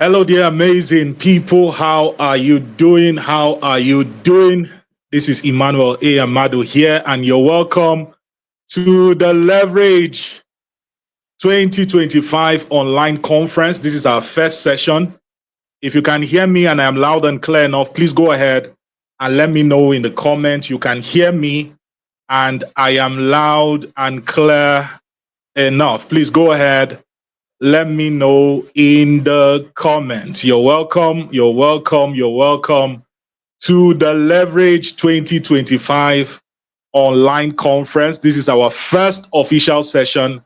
Hello, dear amazing people. How are you doing? How are you doing? This is Emmanuel Ahmadu here, and you're welcome to the Leverage 2025 online conference. This is our first session. If you can hear me and I am loud and clear enough, please go ahead and let me know in the comments. You can hear me and I am loud and clear enough. Please go ahead. Let me know in the comments. You're welcome. You're welcome. You're welcome to the Leverage 2025 online conference. This is our first official session,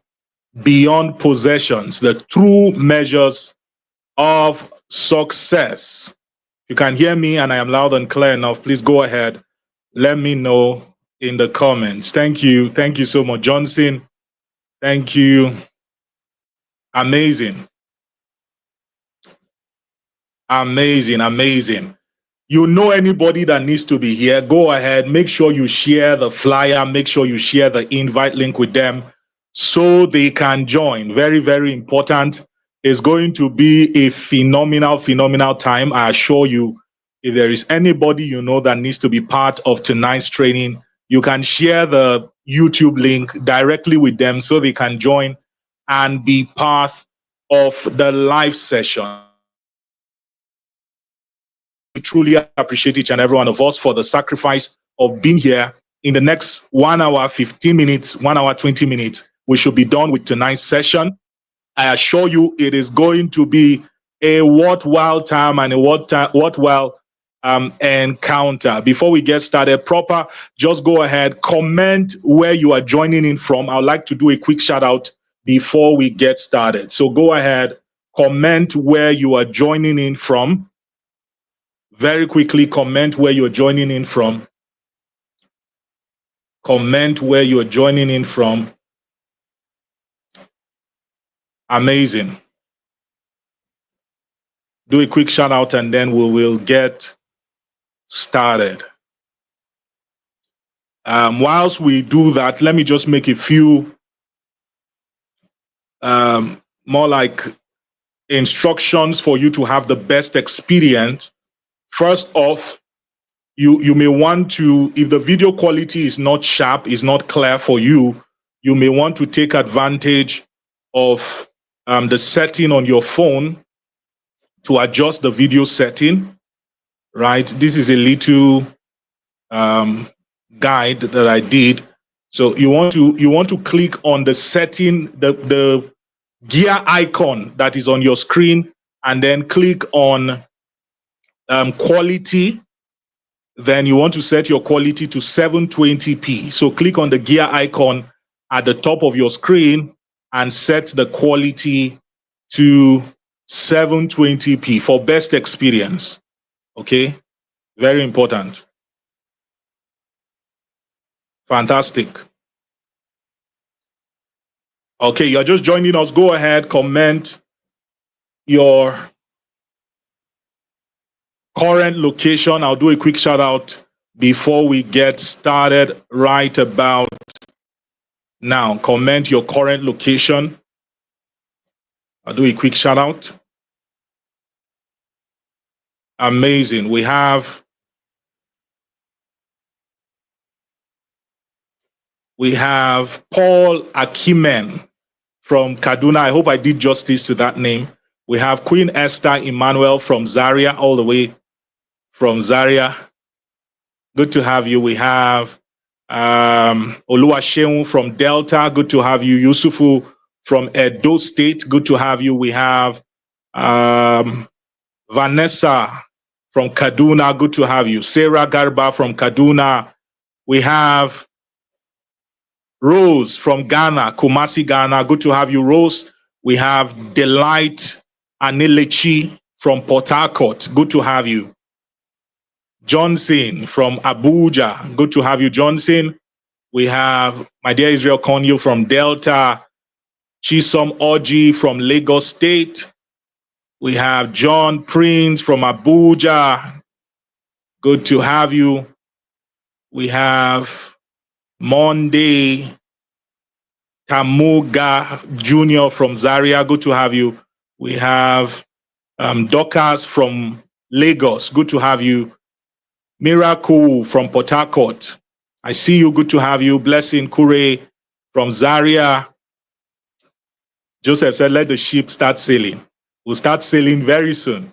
Beyond Possessions, the true measures of success. You can hear me and I am loud and clear enough. Please go ahead. Let me know in the comments. Thank you. Thank you so much, Johnson. Thank you. Amazing. Amazing. Amazing. You know anybody that needs to be here, go ahead. Make sure you share the flyer. Make sure you share the invite link with them so they can join. Very, very important. It's going to be a phenomenal time. I assure you, if there is anybody you know that needs to be part of tonight's training, you can share the YouTube link directly with them so they can join and be part of the live session. We truly appreciate each and every one of us for the sacrifice of being here. In the next 1 hour, 15 minutes, 1 hour, 20 minutes, we should be done with tonight's session. I assure you it is going to be a worthwhile time and a worthwhile encounter. Before we get started proper, just go ahead, comment where you are joining in from. I would like to do a quick shout out before we get started. So go ahead, comment where you are joining in from. Very quickly, comment where you're joining in from. Comment where you're joining in from. Amazing. Do a quick shout out and then we will get started. Whilst we do that, let me just make a few more like instructions for you to have the best experience. First off, you may want to, if the video quality is not sharp, is not clear for you, you may want to take advantage of the setting on your phone to adjust the video setting, right? This is a little guide that I did. So you want to click on the setting, the gear icon that is on your screen, and then click on quality. Then you want to set your quality to 720p. So click on the gear icon at the top of your screen and set the quality to 720p for best experience. Okay, very important. Fantastic. Okay, you're just joining us. Go ahead, comment your current location. I'll do a quick shout out before we get started right about now. Comment your current location. I'll do a quick shout out. Amazing. We have Paul Akimen from Kaduna. I hope I did justice to that name. We have Queen Esther Emmanuel from Zaria, all the way from Zaria. Good to have you. We have Oluwaseun from Delta. Good to have you. Yusufu from Edo State. Good to have you. We have Vanessa from Kaduna. Good to have you. Sarah Garba from Kaduna. We have Rose from Ghana, Kumasi, Ghana. Good to have you, Rose. We have Delight Anilechi from Port Harcourt. Good to have you. Johnson from Abuja. Good to have you, Johnson. We have my dear Israel Konyo from Delta. Chisom Oji from Lagos State. We have John Prince from Abuja. Good to have you. We have Monday Tamuga Jr. from Zaria. Good to have you. We have Dorcas from Lagos, good to have you. Miracle from Port Harcourt, I see you, good to have you. Blessing Kure from Zaria. Joseph said, let the ship start sailing. We'll start sailing very soon.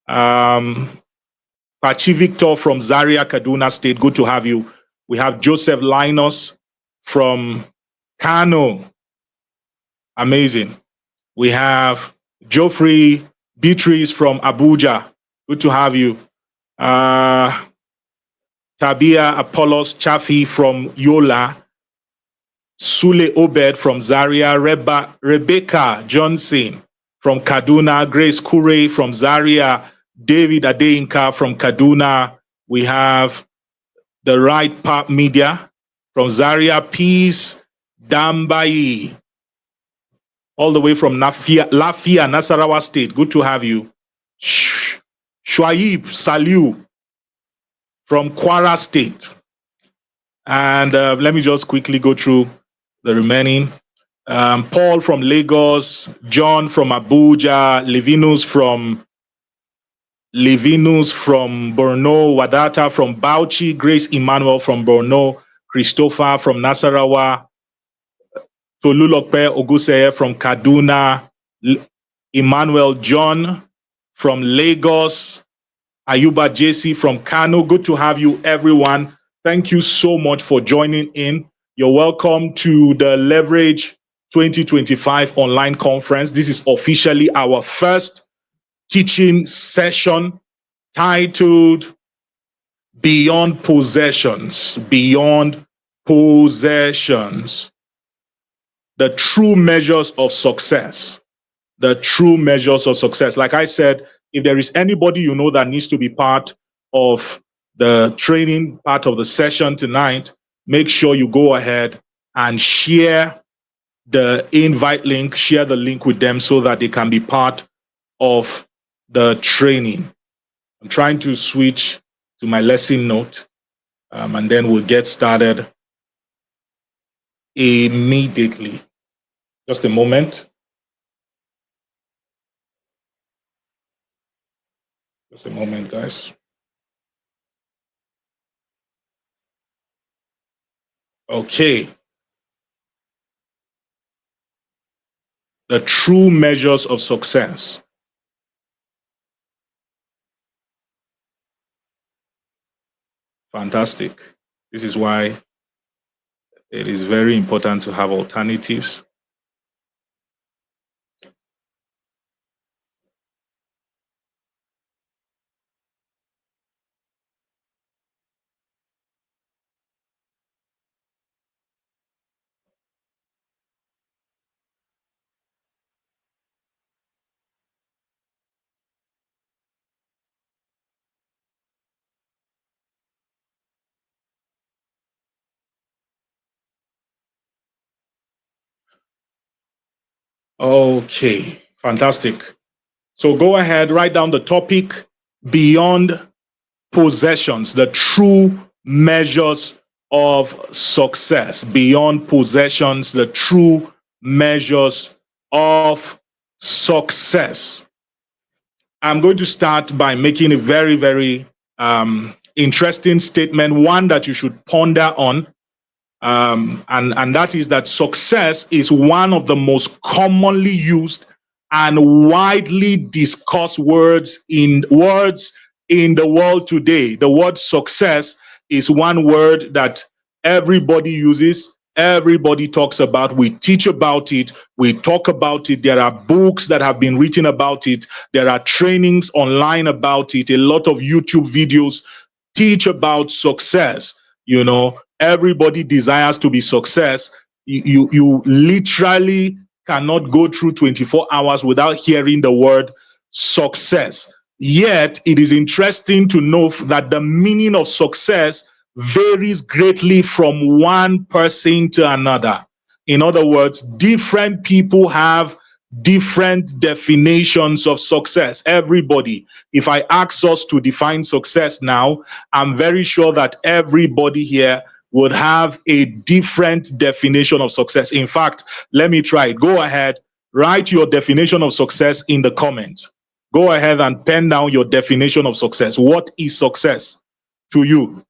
Pachi Victor from Zaria, Kaduna State, good to have you. We have Joseph Linus from Kano. Amazing. We have Geoffrey Beatrice from Abuja. Good to have you. Tabia Apollos Chaffee from Yola. Sule Obed from Zaria. Rebecca Johnson from Kaduna. Grace Kure from Zaria. David Adeinka from Kaduna. We have the Right Path Media from Zaria. Peace Dambai, all the way from Lafia, Nasarawa State. Good to have you. Shuaib Saliu from Kwara State. And let me just quickly go through the remaining. Paul from Lagos, John from Abuja, Levinus from Borno, Wadata from Bauchi, Grace Emmanuel from Borno, Christopher from Nasarawa, Tolulope Oguseye from Kaduna, Emmanuel John from Lagos, Ayuba JC from Kano. Good to have you, everyone. Thank you so much for joining in. You're welcome to the Leverage 2025 online conference. This is officially our first teaching session titled Beyond Possessions. Beyond Possessions. The true measures of success. The true measures of success. Like I said, if there is anybody you know that needs to be part of the training, part of the session tonight, make sure you go ahead and share the invite link, share the link with them so that they can be part of the training. I'm trying to switch to my lesson note, and then we'll get started immediately. Just a moment. Just a moment, guys. Okay. The true measures of success. Fantastic. This is why it is very important to have alternatives. Okay, fantastic. So go ahead, write down the topic, beyond possessions, the true measures of success. Beyond possessions, the true measures of success. I'm going to start by making a very, very interesting statement, one that you should ponder on. And that is that success is one of the most commonly used and widely discussed words in the world today. The word success is one word that everybody uses, everybody talks about. We teach about it, we talk about it. There are books that have been written about it, there are trainings online about it, a lot of YouTube videos teach about success. You know, everybody desires to be success. You literally cannot go through 24 hours without hearing the word success. Yet it is interesting to know that the meaning of success varies greatly from one person to another. In other words, different people have different definitions of success. Everybody, if I ask us to define success now, I'm very sure that everybody here would have a different definition of success. In fact, let me try it. Go ahead, write your definition of success in the comments. Go ahead and pen down your definition of success. What is success to you?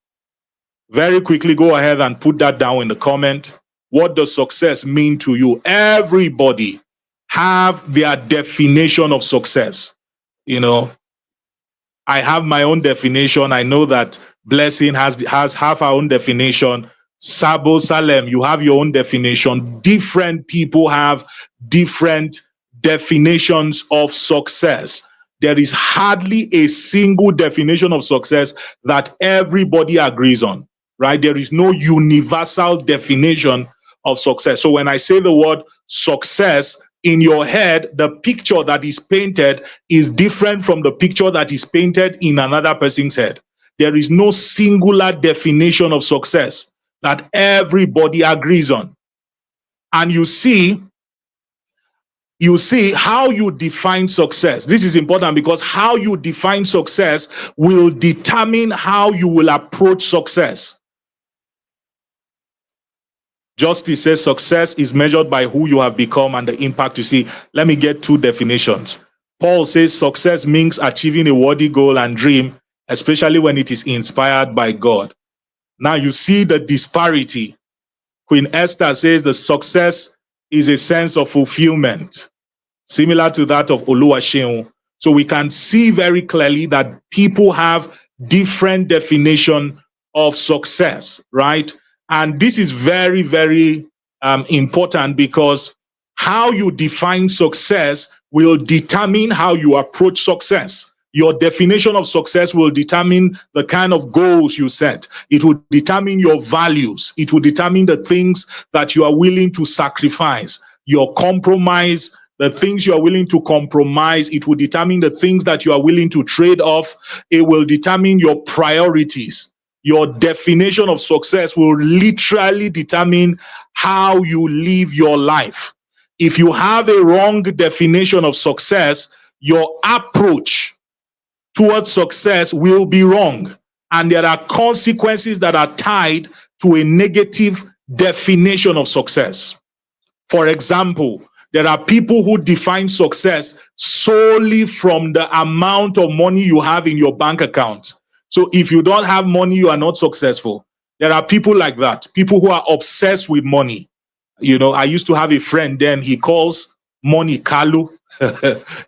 Very quickly, go ahead and put that down in the comment. What does success mean to you? Everybody have their definition of success. You know, I have my own definition. I know that Blessing has have her own definition. Sabo Salem, you have your own definition. Different people have different definitions of success. There is hardly a single definition of success that everybody agrees on, right? There is no universal definition of success. So when I say the word success, in your head, the picture that is painted is different from the picture that is painted in another person's head. There is no singular definition of success that everybody agrees on. And you see how you define success. This is important because how you define success will determine how you will approach success. Justice says success is measured by who you have become and the impact you see. Let me get two definitions. Paul says success means achieving a worthy goal and dream, especially when it is inspired by God. Now you see the disparity. Queen Esther says the success is a sense of fulfillment, similar to that of Oluwaseun. So we can see very clearly that people have different definition of success, right? And this is very, very important because how you define success will determine how you approach success. Your definition of success will determine the kind of goals you set. It will determine your values. It will determine the things that you are willing to sacrifice, your compromise, the things you are willing to compromise. It will determine the things that you are willing to trade off. It will determine your priorities. Your definition of success will literally determine how you live your life. If you have a wrong definition of success, your approach towards success will be wrong. And there are consequences that are tied to a negative definition of success. For example, there are people who define success solely from the amount of money you have in your bank account. So if you don't have money, you are not successful. There are people like that, people who are obsessed with money. You know, I used to have a friend then, he calls money Kalu.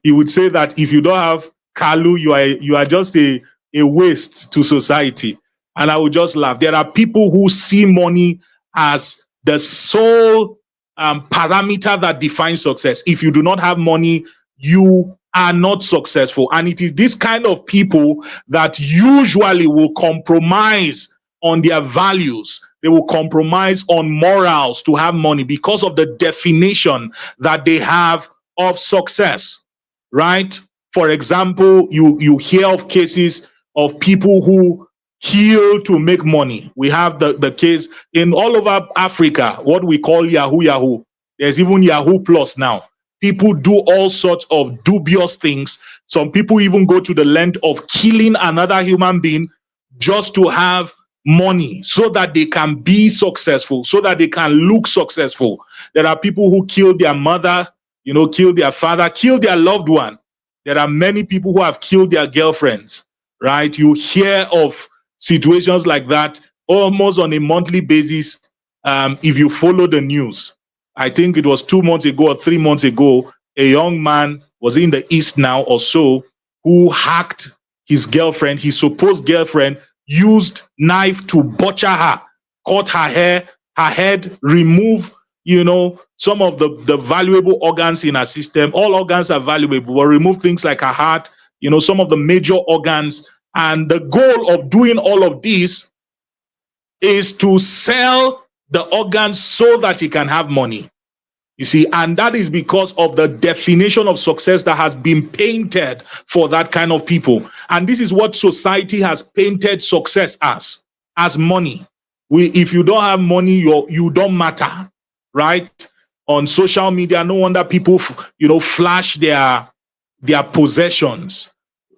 He would say that if you don't have Kalu, you are just a waste to society. And I would just laugh. There are people who see money as the sole parameter that defines success. If you do not have money, you are not successful. And it is this kind of people that usually will compromise on their values. They will compromise on morals to have money because of the definition that they have of success, right? For example, you hear of cases of people who kill to make money. We have the case in all over Africa, what we call Yahoo Yahoo. There's even Yahoo Plus now. People do all sorts of dubious things. Some people even go to the length of killing another human being just to have money so that they can be successful, so that they can look successful. There are people who kill their mother, you know, kill their father, kill their loved one. There are many people who have killed their girlfriends, right? You hear of situations like that almost on a monthly basis. If you follow the news, I think it was 2 months ago or 3 months ago, a young man was in the East now or so who hacked his girlfriend, his supposed girlfriend, used knife to butcher her, cut her hair, her head, remove, you know, some of the valuable organs in her system. All organs are valuable, but remove things like her heart, you know, some of the major organs. And the goal of doing all of this is to sell the organs so that he can have money. You see, and that is because of the definition of success that has been painted for that kind of people. And this is what society has painted success as money. If you don't have money, you don't matter, right? On social media, no wonder people, flash their possessions.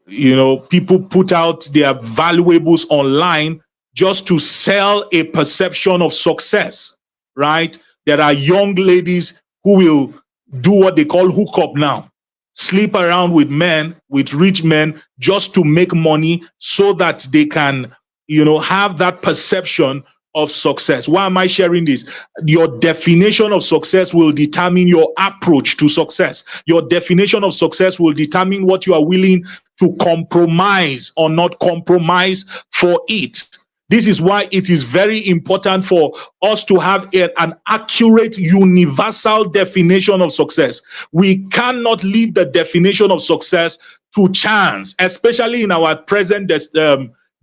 You know, people put out their valuables online just to sell a perception of success, right? There are young ladies who will do what they call hookup now. sleep around with men, with rich men, just to make money so that they can, have that perception of success. Why am I sharing this? Your definition of success will determine your approach to success. Your definition of success will determine what you are willing to compromise or not compromise for it. This is why it is very important for us to have an accurate, universal definition of success. We cannot leave the definition of success to chance, especially in our present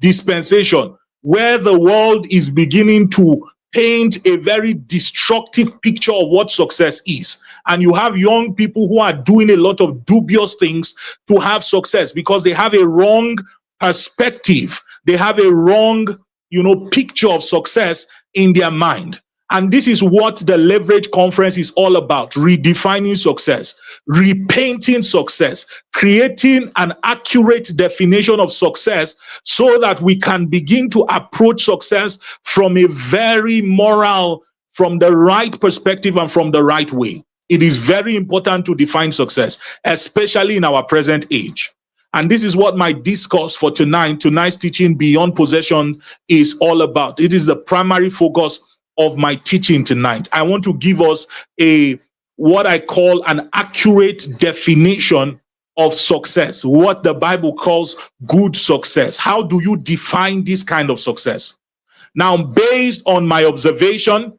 dispensation, where the world is beginning to paint a very destructive picture of what success is. And you have young people who are doing a lot of dubious things to have success because they have a wrong perspective. They have a wrong, picture of success in their mind. And this is what the Leverage Conference is all about: redefining success, repainting success, creating an accurate definition of success so that we can begin to approach success from a very moral, from the right perspective and from the right way. It is very important to define success, especially in our present age. And this is what my discourse for tonight's teaching, Beyond Possession, is all about. It is the primary focus of my teaching tonight. I want to give us what I call an accurate definition of success, what the Bible calls good success. How do you define this kind of success? Now, based on my observation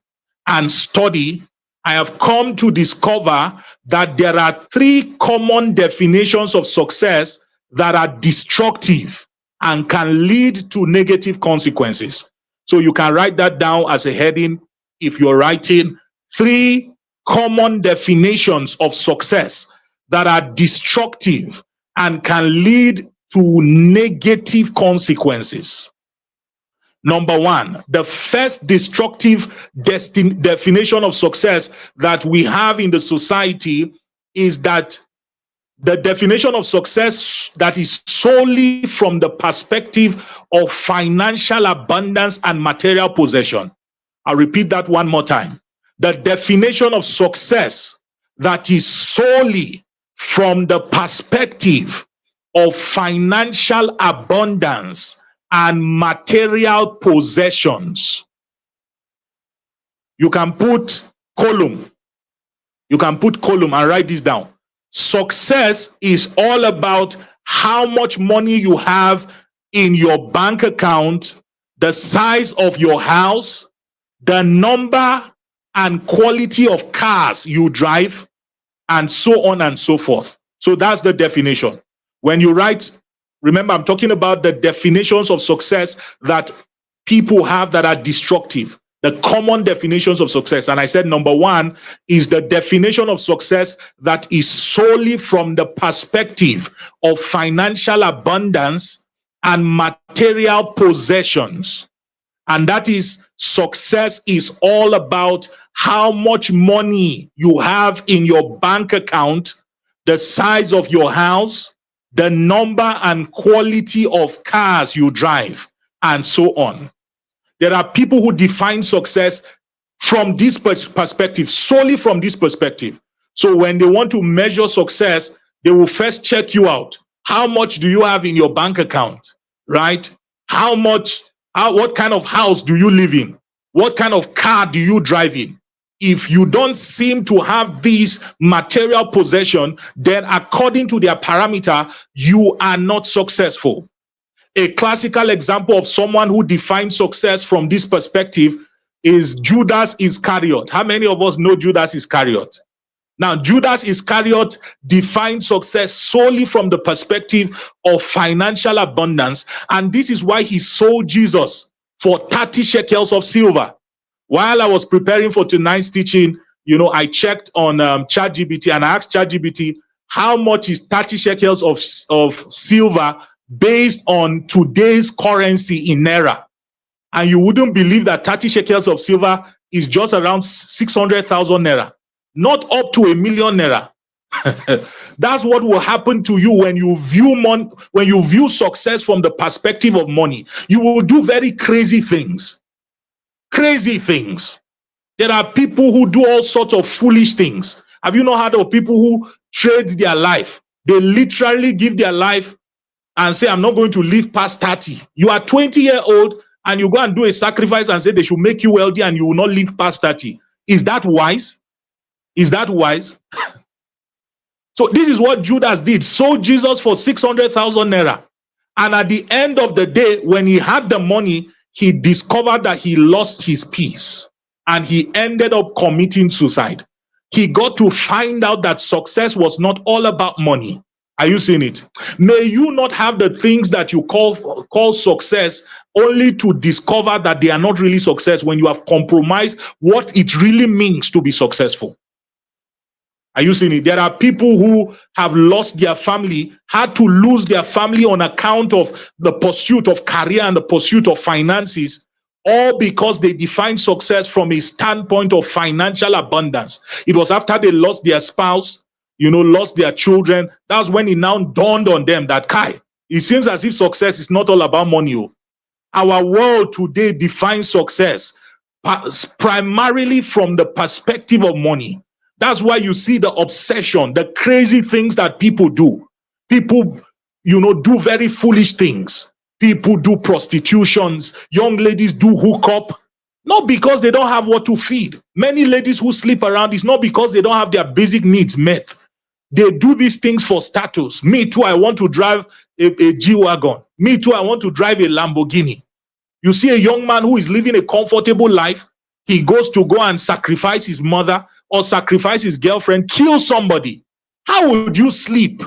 and study, I have come to discover that there are three common definitions of success that are destructive and can lead to negative consequences. So you can write that down as a heading if you're writing: three common definitions of success that are destructive and can lead to negative consequences. Number one, the first destructive definition of success that we have in the society is that the definition of success that is solely from the perspective of financial abundance and material possession. I'll repeat that one more time. The definition of success that is solely from the perspective of financial abundance and material possessions. You can put column. You can put column and write this down. Success is all about how much money you have in your bank account, the size of your house, the number and quality of cars you drive, and so on and so forth. So that's the definition. When you write, remember, I'm talking about the definitions of success that people have that are destructive. The common definitions of success. And I said number one is the definition of success that is solely from the perspective of financial abundance and material possessions. And that is, success is all about how much money you have in your bank account, the size of your house, the number and quality of cars you drive, and so on. There are people who define success from this perspective, solely from this perspective. So when they want to measure success, they will first check you out. How much do you have in your bank account, right? What kind of house do you live in? What kind of car do you drive in? If you don't seem to have these material possession, then according to their parameter, you are not successful. A classical example of someone who defines success from this perspective is Judas Iscariot. How many of us know Judas Iscariot? Now, Judas Iscariot defined success solely from the perspective of financial abundance, and this is why he sold Jesus for 30 shekels of silver. While I was preparing for tonight's teaching, I checked on ChatGPT and I asked ChatGPT, how much is 30 shekels of silver based on today's currency in Naira? And you wouldn't believe that 30 shekels of silver is just around 600,000 Naira, not up to 1 million Naira. That's what will happen to you when you view money, when you view success from the perspective of money. You will do very crazy things. Crazy things. There are people who do all sorts of foolish things. Have you not heard of people who trade their life. They literally give their life and say, I'm not going to live past 30. You are 20-year-old and you go and do a sacrifice and say they should make you wealthy and you will not live past 30. Is that wise? Is that wise? So this is what Judas did. Sold Jesus for 600,000 naira. And at the end of the day, when he had the money, he discovered that he lost his peace and he ended up committing suicide. He got to find out that success was not all about money. Are you seeing it? May you not have the things that you call success only to discover that they are not really success when you have compromised what it really means to be successful. Are you seeing it? There are people who have lost their family, had to lose their family on account of the pursuit of career and the pursuit of finances, all because they defined success from a standpoint of financial abundance. It was after they lost their spouse, lost their children. That's when it now dawned on them that, it seems as if success is not all about money. Our world today defines success primarily from the perspective of money. That's why you see the obsession, the crazy things that people do. People, do very foolish things. People do prostitutions. Young ladies do hookup. Not because they don't have what to feed. Many ladies who sleep around, it's not because they don't have their basic needs met. They do these things for status. Me too, I want to drive a G-Wagon. Me too, I want to drive a Lamborghini. You see a young man who is living a comfortable life, he goes to go and sacrifice his mother or sacrifice his girlfriend, kill somebody. How would you sleep?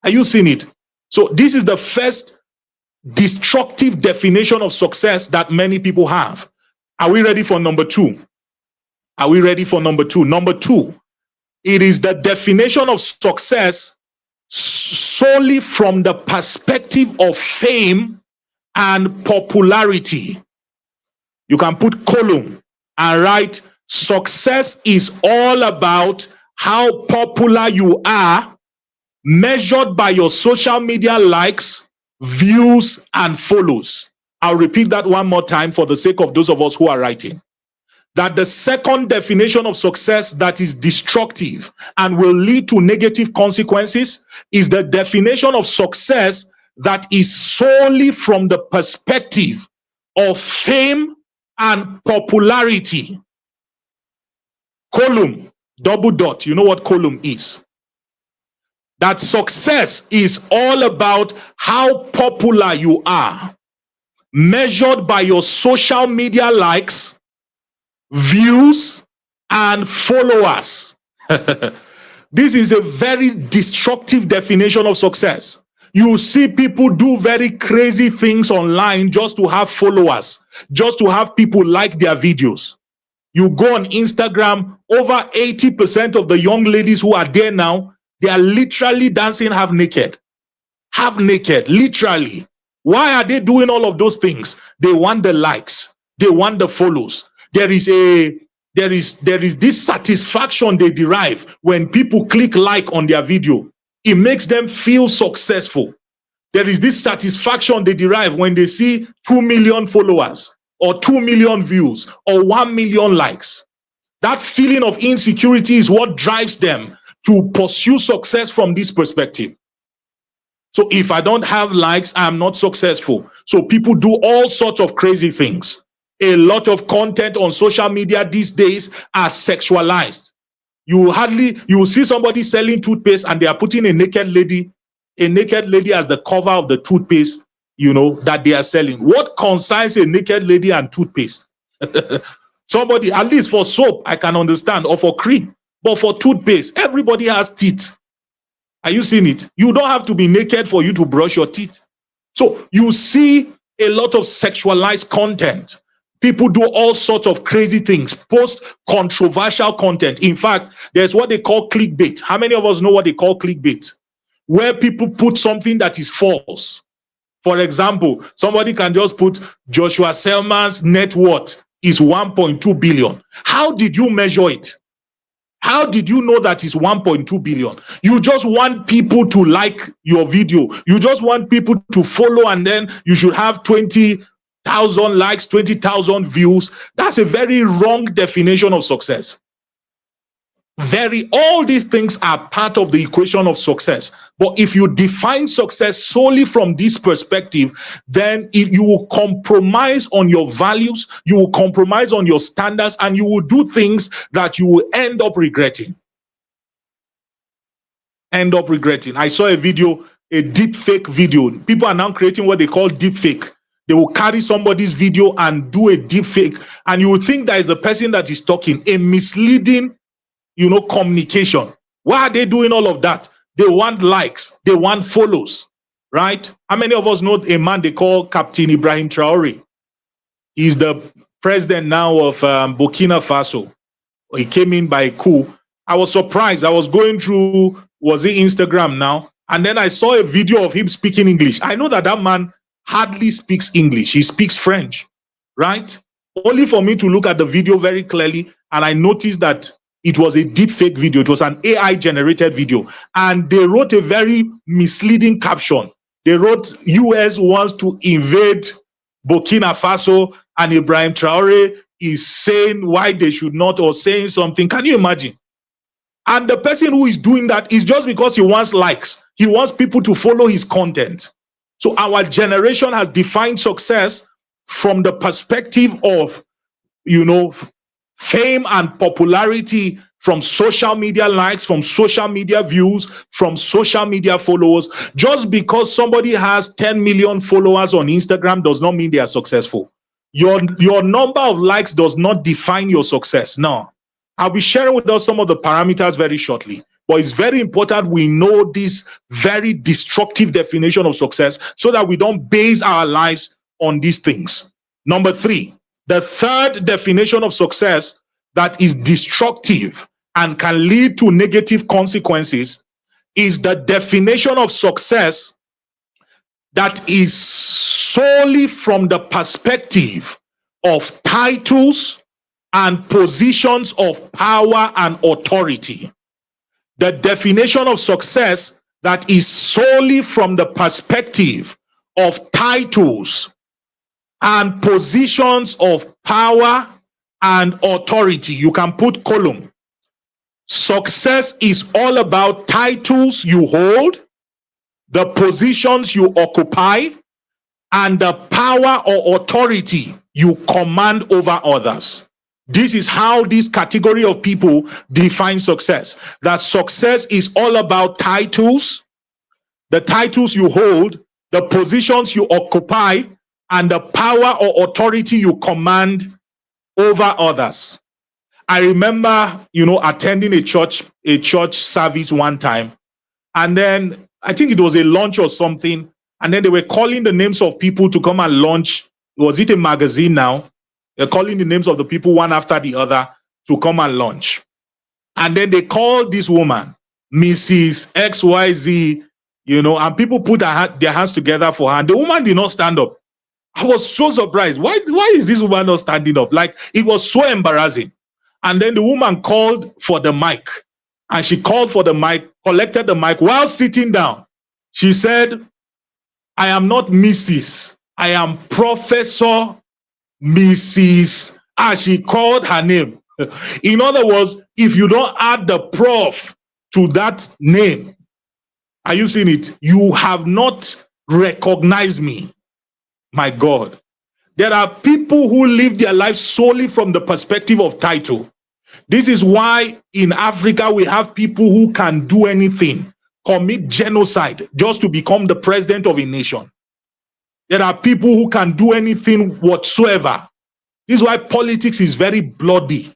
Are you seeing it? So this is the first destructive definition of success that many people have. Are we ready for number two? Are we ready for number two? Number two, it is the definition of success solely from the perspective of fame and popularity. You can put column and write, success is all about how popular you are, measured by your social media likes, views, and follows. I'll repeat that one more time for the sake of those of us who are writing. That the second definition of success that is destructive and will lead to negative consequences is the definition of success that is solely from the perspective of fame and popularity. Column, double dot, you know what column is. That success is all about how popular you are, measured by your social media likes, views, and followers. This is a very destructive definition of success. You see people do very crazy things online just to have followers, just to have people like their videos. You go on Instagram, over 80% of the young ladies who are there now, they are literally dancing half naked, literally. Why are they doing all of those things? They want the likes, they want the follows. There is this satisfaction they derive when people click like on their video. It makes them feel successful. There is this satisfaction they derive when they see 2 million followers or 2 million views or 1 million likes. That feeling of insecurity is what drives them to pursue success from this perspective. So if I don't have likes, I'm not successful. So people do all sorts of crazy things. A lot of content on social media these days are sexualized. You will see somebody selling toothpaste and they are putting a naked lady as the cover of the toothpaste, that they are selling. What concerns a naked lady and toothpaste? Somebody, at least for soap, I can understand, or for cream. But for toothpaste, everybody has teeth. Are you seeing it? You don't have to be naked for you to brush your teeth. So you see a lot of sexualized content. People do all sorts of crazy things, post controversial content. In fact, there's what they call clickbait. How many of us know what they call clickbait? Where people put something that is false. For example, somebody can just put Joshua Selman's net worth is 1.2 billion. How did you measure it? How did you know that is 1.2 billion? You just want people to like your video. You just want people to follow, and then you should have 20,000 likes, 20,000 views. That's a very wrong definition of success. All these things are part of the equation of success. But if you define success solely from this perspective, then you will compromise on your values, you will compromise on your standards, and you will do things that you will end up regretting. I saw a video, a deep fake video. People are now creating what they call deep fake. They will carry somebody's video and do a deep fake, and you will think that is the person that is talking, a misleading communication. Why are they doing all of that? They want likes, they want follows, right? How many of us know a man they call Captain Ibrahim Traore? He's the president now of Burkina Faso. He came in by a coup. I was surprised. I was going through, was it Instagram now? And then I saw a video of him speaking English. I know that that man hardly speaks English. He speaks French, right? Only for me to look at the video very clearly, and I noticed that it was a deep fake video. It was an AI generated video. And they wrote a very misleading caption. They wrote, US wants to invade Burkina Faso, and Ibrahim Traore is saying why they should not, or saying something. Can you imagine? And the person who is doing that is just because he wants likes. He wants people to follow his content. So our generation has defined success from the perspective of, fame and popularity, from social media likes, from social media views, from social media followers. Just because somebody has 10 million followers on Instagram does not mean they are successful. Your number of likes does not define your success. No. I'll be sharing with us some of the parameters very shortly. But it's very important we know this very destructive definition of success so that we don't base our lives on these things. Number 3, the third definition of success that is destructive and can lead to negative consequences is the definition of success that is solely from the perspective of titles and positions of power and authority. The definition of success that is solely from the perspective of titles and positions of power and authority. You can put column. Success is all about titles you hold, the positions you occupy, and the power or authority you command over others. This is how this category of people define success. That success is all about titles, the titles you hold, the positions you occupy, and the power or authority you command over others. I remember, attending a church service one time, and then I think it was a lunch or something, and then they were calling the names of people to come and launch. Was it a magazine now? They're calling the names of the people one after the other to come and launch. And then they called this woman, Mrs. XYZ, and people put their hands together for her. And the woman did not stand up. I was so surprised. Why is this woman not standing up? Like, it was so embarrassing. And then the woman called for the mic. And she called for the mic, collected the mic while sitting down. She said, I am not Mrs. I am Professor Mrs. She called her name. In other words, if you don't add the prof to that name, are you seeing it? You have not recognized me. My God. There are people who live their life solely from the perspective of title. This is why in Africa we have people who can do anything, commit genocide just to become the president of a nation. There are people who can do anything whatsoever. This is why politics is very bloody,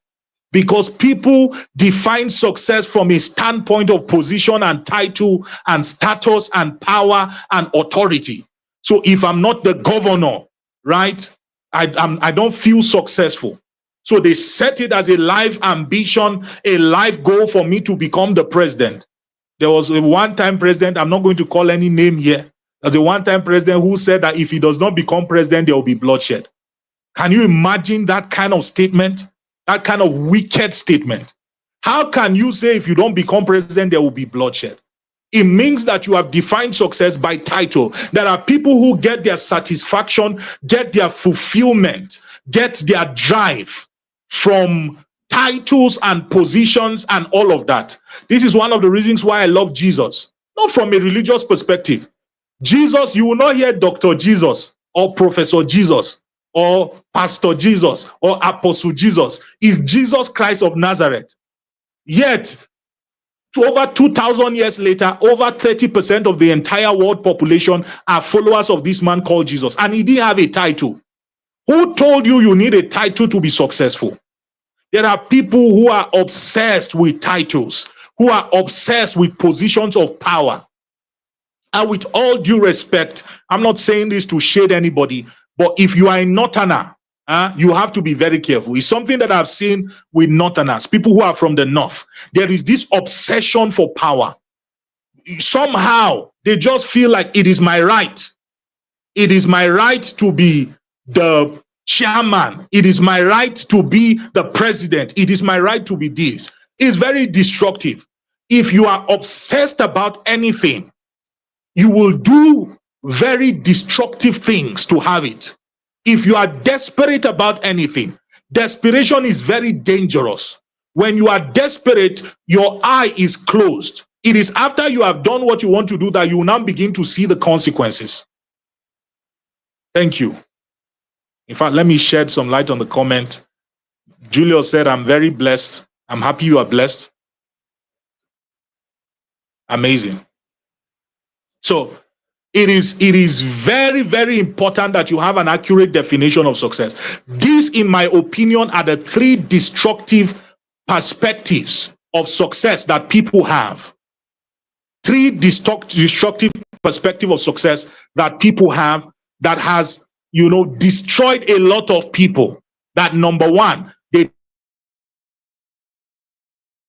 because people define success from a standpoint of position and title and status and power and authority. So if I'm not the governor, right, I don't feel successful. So they set it as a life ambition, a life goal for me to become the president. There was a one-time president, I'm not going to call any name here. There's a one-time president who said that if he does not become president, there will be bloodshed. Can you imagine that kind of statement? That kind of wicked statement? How can you say if you don't become president, there will be bloodshed? It means that you have defined success by title. There are people who get their satisfaction, get their fulfillment, get their drive from titles and positions and all of that. This is one of the reasons why I love Jesus, not from a religious perspective. Jesus, you will not hear Dr. Jesus or Professor Jesus or Pastor Jesus or Apostle Jesus. Is Jesus Christ of Nazareth. Yet, to over 2,000 years later, over 30% of the entire world population are followers of this man called Jesus. And he didn't have a title. Who told you you need a title to be successful? There are people who are obsessed with titles, who are obsessed with positions of power. And with all due respect, I'm not saying this to shade anybody, but if you are a northerner, you have to be very careful. It's something that I've seen with northerners, people who are from the north. There is this obsession for power. Somehow, they just feel like it is my right. It is my right to be the chairman. It is my right to be the president. It is my right to be this. It's very destructive. If you are obsessed about anything, you will do very destructive things to have it. If you are desperate about anything, desperation is very dangerous. When you are desperate, your eye is closed. It is after you have done what you want to do that you will now begin to see the consequences. Thank you. In fact, let me shed some light on the comment. Julius said, I'm very blessed. I'm happy you are blessed. Amazing. So it is very, very important that you have an accurate definition of success. These, in my opinion, are the three destructive perspectives of success that people have. Three destructive perspectives of success that people have that has, destroyed a lot of people. That number one, they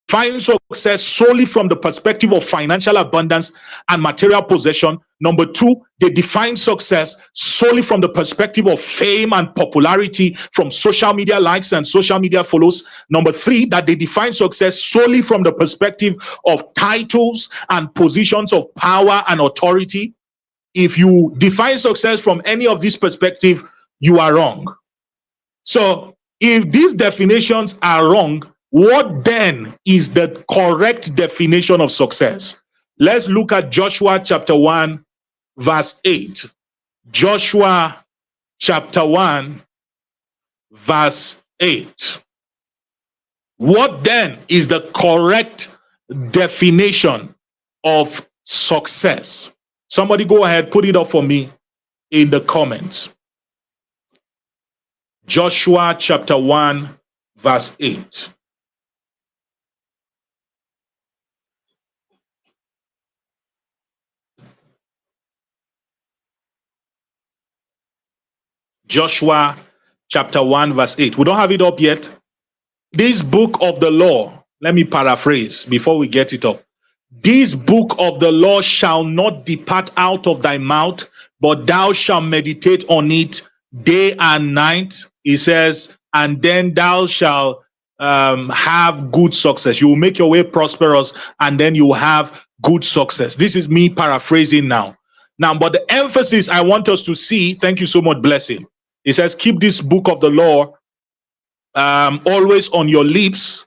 find success solely from the perspective of financial abundance and material possession. Number two, they define success solely from the perspective of fame and popularity from social media likes and social media follows. Number three, that they define success solely from the perspective of titles and positions of power and authority. If you define success from any of these perspectives, you are wrong. So if these definitions are wrong, what then is the correct definition of success? Let's look at Joshua chapter 1, verse 8. Joshua chapter 1, verse 8. What then is the correct definition of success? Somebody go ahead, put it up for me in the comments. Joshua chapter 1, verse 8. Joshua chapter 1, verse 8. We don't have it up yet. This book of the law, let me paraphrase before we get it up. This book of the law shall not depart out of thy mouth, but thou shalt meditate on it day and night. He says, and then thou shalt have good success. You will make your way prosperous, and then you will have good success. This is me paraphrasing now. But the emphasis I want us to see, thank you so much, Blessing. It says, keep this book of the law always on your lips.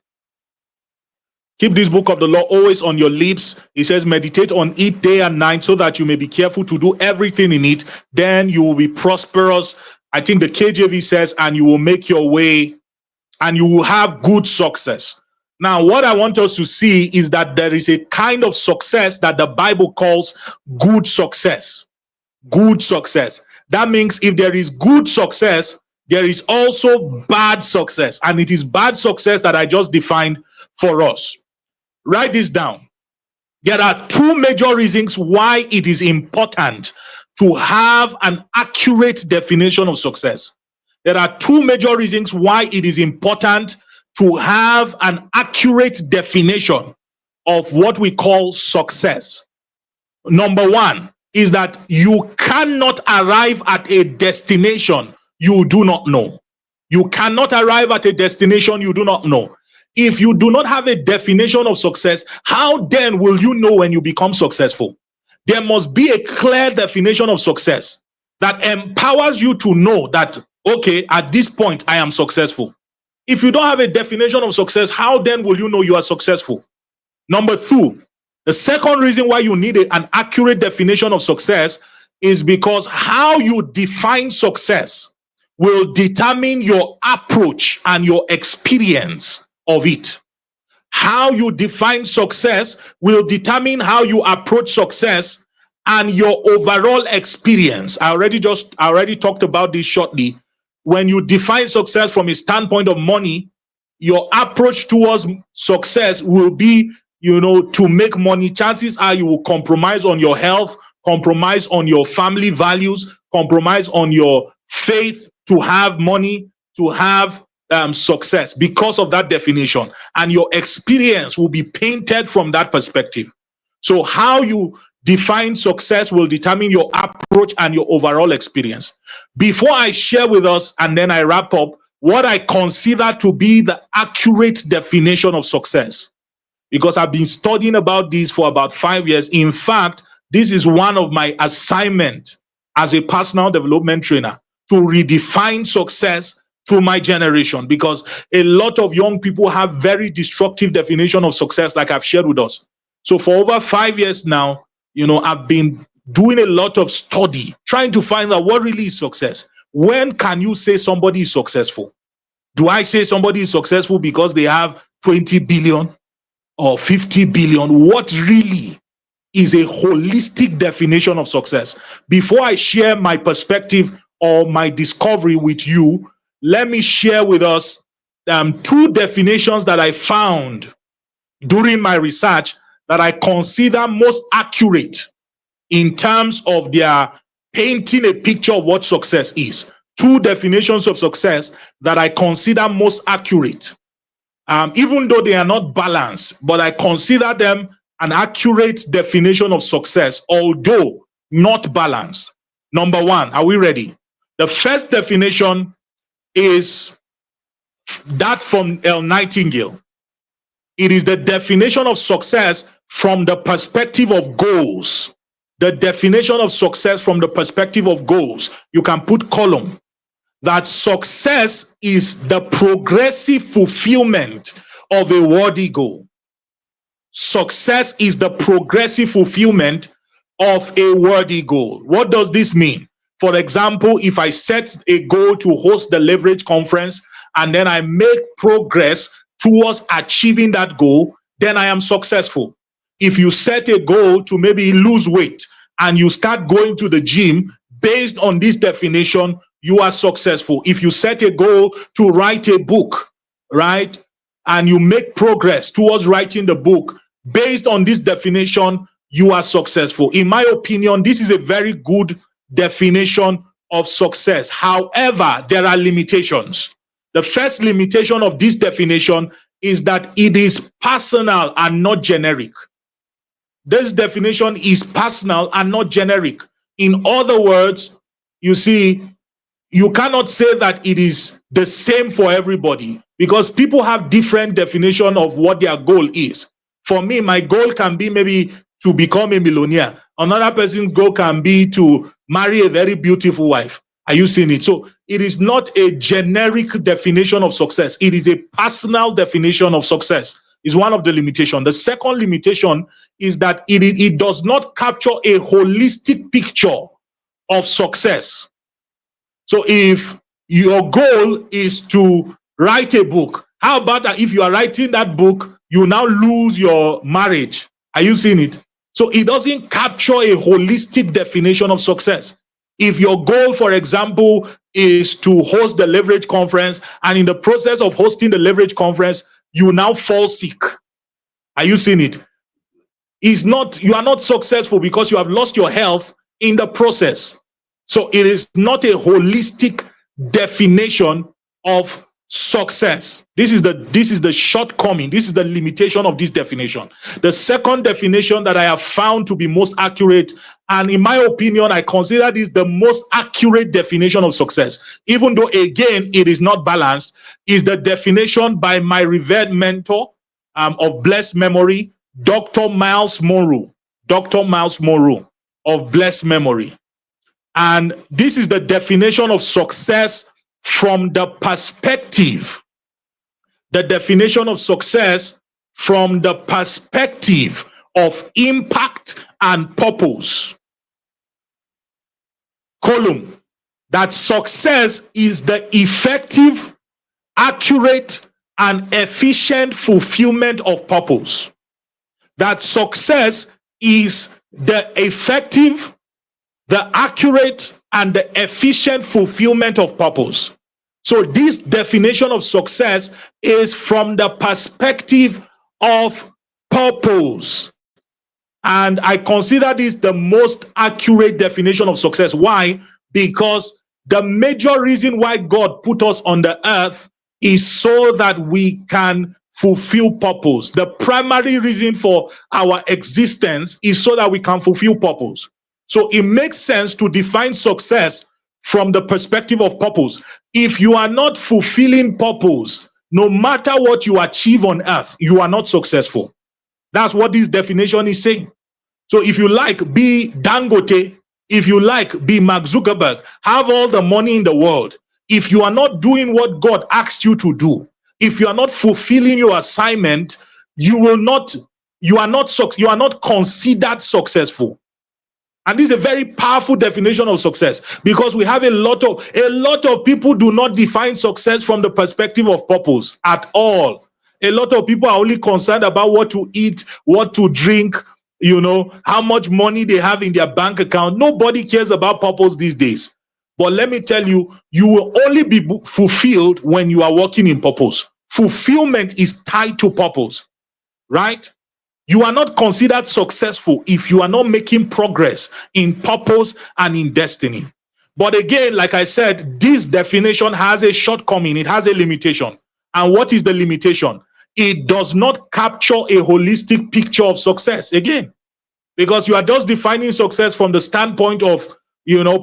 Keep this book of the law always on your lips. It says, meditate on it day and night so that you may be careful to do everything in it. Then you will be prosperous. I think the KJV says, and you will make your way and you will have good success. Now, what I want us to see is that there is a kind of success that the Bible calls good success. Good success. That means if there is good success, there is also bad success. And it is bad success that I just defined for us. Write this down. There are two major reasons why it is important to have an accurate definition of success. There are two major reasons why it is important to have an accurate definition of what we call success. Number one is that you cannot arrive at a destination you do not know. You cannot arrive at a destination you do not know. If you do not have a definition of success, how then will you know when you become successful? There must be a clear definition of success that empowers you to know that, okay, at this point, I am successful. If you don't have a definition of success, how then will you know you are successful? Number two, the second reason why you need an accurate definition of success is because how you define success will determine your approach and your experience of it. How you define success will determine how you approach success and your overall experience. I already talked about this shortly. When you define success from a standpoint of money, your approach towards success will be, to make money. Chances are you will compromise on your health, compromise on your family values, compromise on your faith to have money, to have success because of that definition. And your experience will be painted from that perspective. So how you define success will determine your approach and your overall experience. Before I share with us, and then I wrap up, what I consider to be the accurate definition of success, because I've been studying about this for about 5 years. In fact, this is one of my assignments as a personal development trainer, to redefine success to my generation, because a lot of young people have very destructive definition of success, like I've shared with us. So for over 5 years now, I've been doing a lot of study, trying to find out what really is success. When can you say somebody is successful? Do I say somebody is successful because they have 20 billion or 50 billion? What really is a holistic definition of success? Before I share my perspective or my discovery with you, let me share with us two definitions that I found during my research that I consider most accurate in terms of their painting a picture of what success is. Two definitions of success that I consider most accurate, even though they are not balanced, but I consider them an accurate definition of success, although not balanced. Number one, are we ready? The first definition is that from El Nightingale. It is the definition of success from the perspective of goals. The definition of success from the perspective of goals. You can put column. That success is the progressive fulfillment of a worthy goal. Success is the progressive fulfillment of a worthy goal. What does this mean? For example, if I set a goal to host the leverage conference and then I make progress towards achieving that goal, then I am successful. If you set a goal to maybe lose weight and you start going to the gym based on this definition, you are successful. If you set a goal to write a book, right, and you make progress towards writing the book based on this definition, you are successful. In my opinion, this is a very good definition of success. However, there are limitations. The first limitation of this definition is that it is personal and not generic. This definition is personal and not generic. In other words, you see, you cannot say that it is the same for everybody, because people have different definition of what their goal is. For me, my goal can be maybe to become a millionaire. Another person's goal can be to marry a very beautiful wife. Are you seeing it? So it is not a generic definition of success. It is a personal definition of success. Is one of the limitations. The second limitation is that it does not capture a holistic picture of success. So if your goal is to write a book, how about that if you are writing that book, you now lose your marriage? Are you seeing it? So it doesn't capture a holistic definition of success. If your goal, for example, is to host the leverage conference, and in the process of hosting the leverage conference, you now fall sick. Are you seeing it? You are not successful because you have lost your health in the process. So it is not a holistic definition of success. This is the shortcoming. This is the limitation of this definition. The second definition that I have found to be most accurate, and in my opinion, I consider this the most accurate definition of success, even though again it is not balanced, is the definition by my revered mentor of blessed memory, Dr. Miles Monroe. Dr. Miles Monroe of blessed memory. And this is the definition of success from the perspective the definition of success from the perspective of impact and purpose. Column, that success is the effective, accurate, and efficient fulfillment of purpose. That success is the effective, the accurate, and the efficient fulfillment of purpose. So this definition of success is from the perspective of purpose. And I consider this the most accurate definition of success. Why? Because the major reason why God put us on the earth is so that we can fulfill purpose. The primary reason for our existence is so that we can fulfill purpose. So it makes sense to define success from the perspective of purpose. If you are not fulfilling purpose, no matter what you achieve on earth, you are not successful. That's what this definition is saying. So if you like, be Dangote. If you like, be Mark Zuckerberg. Have all the money in the world. If you are not doing what God asked you to do, if you are not fulfilling your assignment, you are not considered successful. And this is a very powerful definition of success, because we have a lot of people do not define success from the perspective of purpose at all. A lot of people are only concerned about what to eat, what to drink, how much money they have in their bank account. Nobody cares about purpose these days. But let me tell you, you will only be fulfilled when you are working in purpose. Fulfillment is tied to purpose, right? You are not considered successful if you are not making progress in purpose and in destiny. But again, like I said, this definition has a shortcoming. It has a limitation. And what is the limitation? It does not capture a holistic picture of success. Again, because you are just defining success from the standpoint of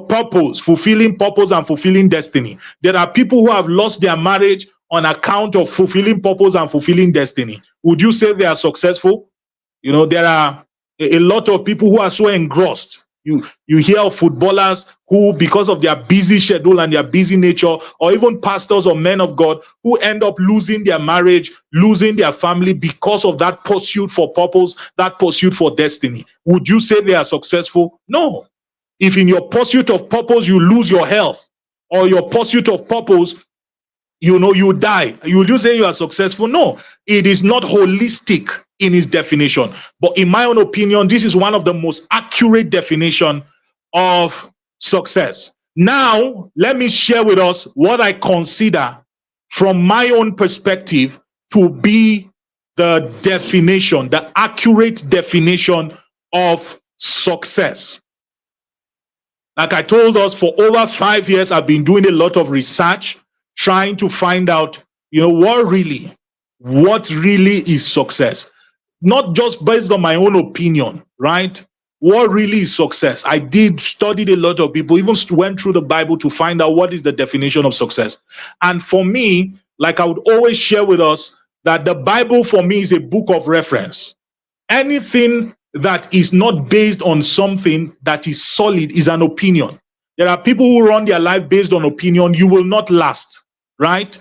purpose, fulfilling purpose and fulfilling destiny. There are people who have lost their marriage on account of fulfilling purpose and fulfilling destiny. Would you say they are successful? There are a lot of people who are so engrossed. You hear of footballers who, because of their busy schedule and their busy nature, or even pastors or men of God who end up losing their marriage, losing their family because of that pursuit for purpose, that pursuit for destiny. Would you say they are successful? No. If in your pursuit of purpose you lose your health, or your pursuit of purpose, you die, would you say you are successful? No. It is not holistic in its definition. But in my own opinion, this is one of the most accurate definition of success. Now, let me share with us what I consider from my own perspective to be the definition, the accurate definition of success. Like I told us, for over 5 years, I've been doing a lot of research, trying to find out, what really is success. Not just based on my own opinion, right? What really is success? I studied a lot of people, even went through the Bible to find out what is the definition of success. And for me, like I would always share with us, that the Bible for me is a book of reference. Anything that is not based on something that is solid is an opinion. There are people who run their life based on opinion. You will not last, right?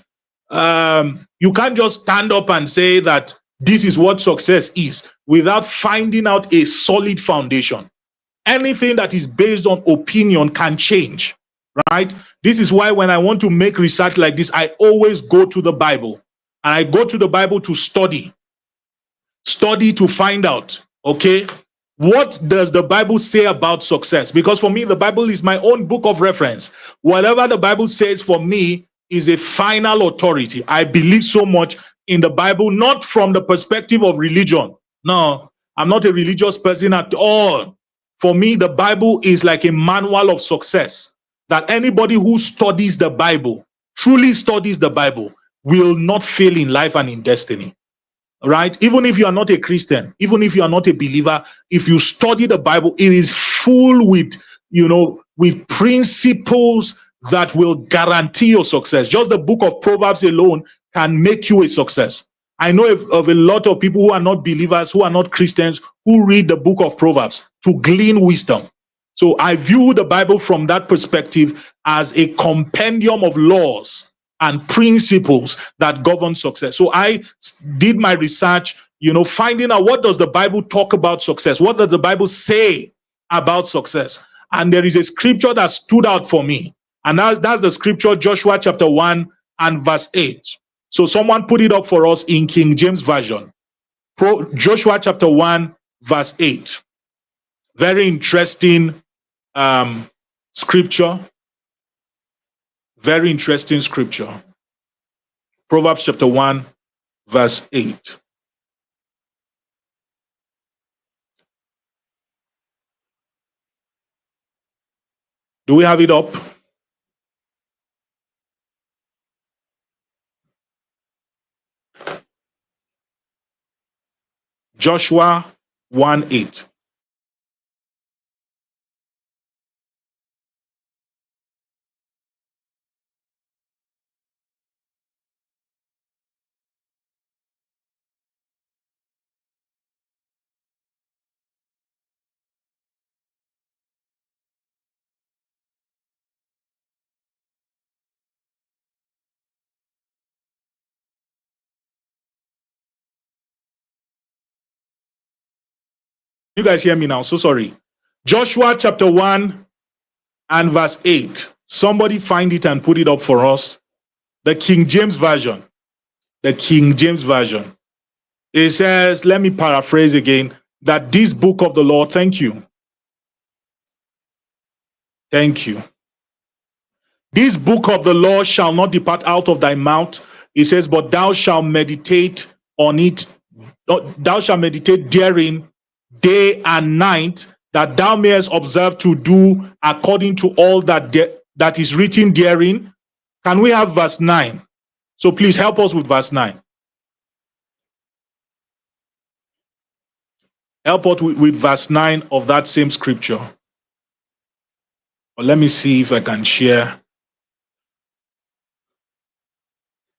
You can't just stand up and say that this is what success is without finding out a solid foundation. Anything that is based on opinion can change, right? This is why when I want to make research like this, I always go to the Bible. And I go to the Bible to study to find out, okay, what does the Bible say about success? Because for me, the Bible is my own book of reference. Whatever the Bible says for me is a final authority. I believe so much in the Bible, not from the perspective of religion. No, I'm not a religious person at all. For me, the Bible is like a manual of success, that anybody who studies the Bible, truly studies the Bible, will not fail in life and in destiny. Right? Even if you are not a Christian, even if you are not a believer, if you study the Bible, it is full with, with principles that will guarantee your success. Just the book of Proverbs alone can make you a success. I know of a lot of people who are not believers, who are not Christians, who read the book of Proverbs to glean wisdom. So I view the Bible from that perspective as a compendium of laws and principles that govern success. So I did my research, finding out what does the Bible talk about success? What does the Bible say about success? And there is a scripture that stood out for me. And that's the scripture, Joshua chapter 1 and verse 8. So someone put it up for us in King James Version. Joshua chapter 1 verse 8. Very interesting scripture. Very interesting scripture. Proverbs chapter 1 verse 8. Do we have it up? Joshua 1:8. You guys hear me now? So sorry. Joshua chapter 1 and verse 8. Somebody find it and put it up for us. The King James Version. The King James Version. It says, let me paraphrase again, that this book of the law, thank you. Thank you. This book of the law shall not depart out of thy mouth. It says, but thou shalt meditate on it. Thou shalt meditate therein day and night, that thou mayest observe to do according to all that is written therein. Can we have verse 9? So please help us with verse 9. Help us with verse 9 of that same scripture. Or let me see if I can share.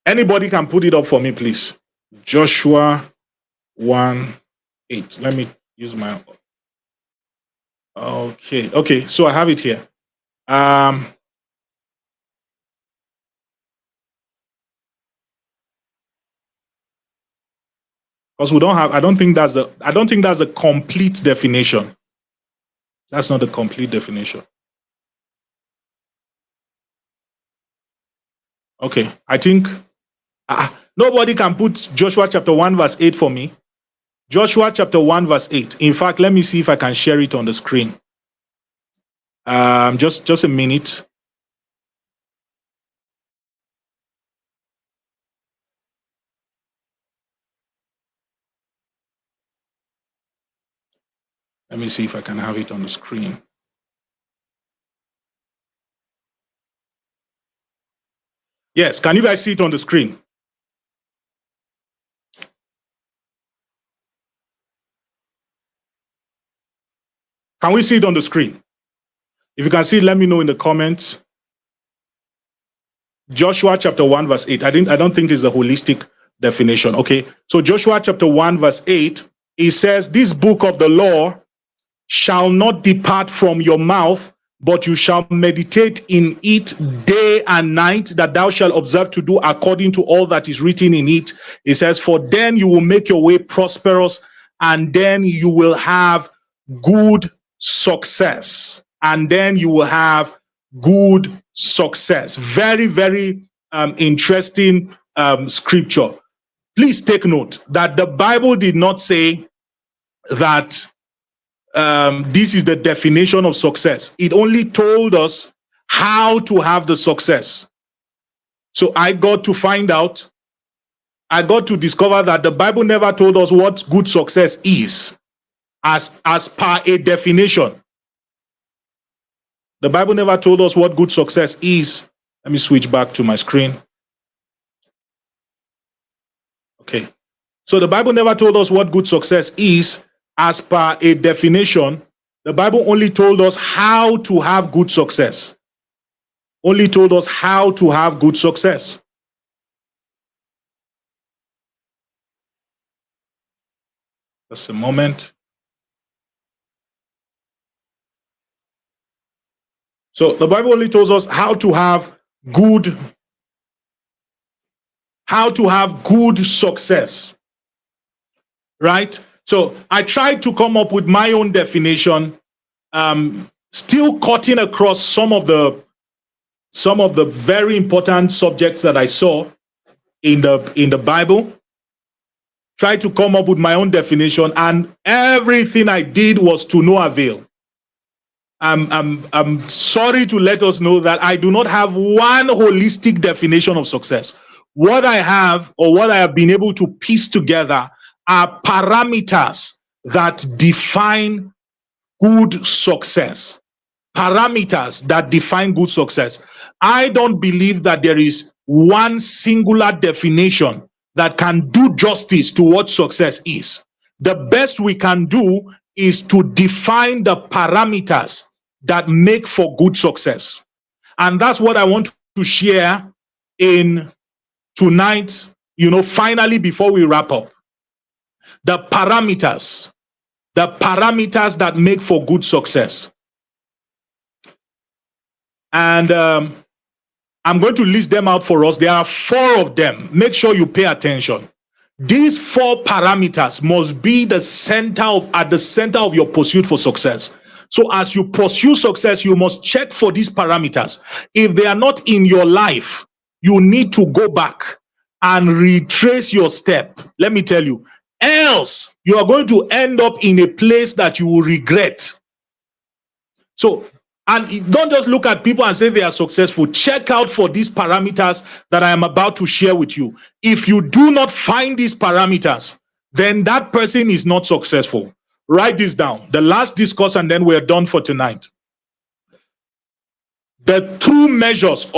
Anybody can put it up for me, please. Joshua 1:8. Let me use my. Okay. So I have it here. Because we don't have. I don't think that's the complete definition. That's not the complete definition. Okay, I think nobody can put Joshua chapter 1 verse 8 for me. Joshua chapter 1 verse 8. In fact, let me see if I can share it on the screen. Just a minute. Let me see if I can have it on the screen. Yes, can you guys see it on the screen? Can we see it on the screen? If you can see it, let me know in the comments. Joshua chapter 1 verse 8. I don't think it's a holistic definition. Okay. So Joshua chapter 1 verse 8, it says, this book of the law shall not depart from your mouth, but you shall meditate in it day and night, that thou shalt observe to do according to all that is written in it. It says, for then you will make your way prosperous, and then you will have good success. And then you will have good success. Very, very interesting scripture. Please take note that the Bible did not say that this is the definition of success. It only told us how to have the success. So I got to discover that the Bible never told us what good success is as per a definition. The Bible never told us what good success is. Let me switch back to my screen. Okay. So the Bible never told us what good success is as per a definition. The Bible only told us how to have good success. Only told us how to have good success. Just a moment. So the Bible only tells us how to have good how to have good success, right? So I tried to come up with my own definition, still cutting across some of the very important subjects that I saw in the Bible. Tried to come up with my own definition, and everything I did was to no avail. I'm sorry to let us know that I do not have one holistic definition of success. What I have, or what I have been able to piece together, are parameters that define good success. Parameters that define good success. I don't believe that there is one singular definition that can do justice to what success is. The best we can do is to define the parameters that make for good success. And that's what I want to share in tonight, finally, before we wrap up. The parameters that make for good success. And I'm going to list them out for us. There are 4 of them. Make sure you pay attention. These 4 parameters must be at the center of your pursuit for success. So as you pursue success, you must check for these parameters. If they are not in your life, you need to go back and retrace your step. Let me tell you, else you are going to end up in a place that you will regret. So, and don't just look at people and say they are successful. Check out for these parameters that I am about to share with you. If you do not find these parameters, then that person is not successful. Write this down. The last discourse, and then we're done for tonight. The true measures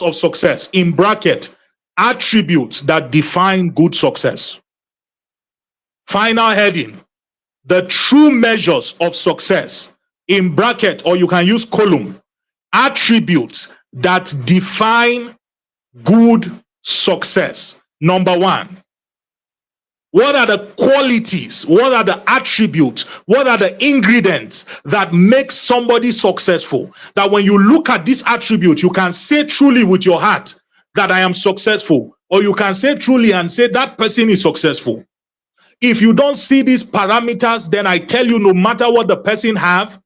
of success, in bracket, attributes that define good success. Final heading, the true measures of success, in bracket, or you can use column, attributes that define good success. Number 1, what are the qualities, what are the attributes, what are the ingredients that make somebody successful? That when you look at these attributes, you can say truly with your heart that I am successful, or you can say truly and say that person is successful. If you don't see these parameters, then I tell you, no matter what the person have,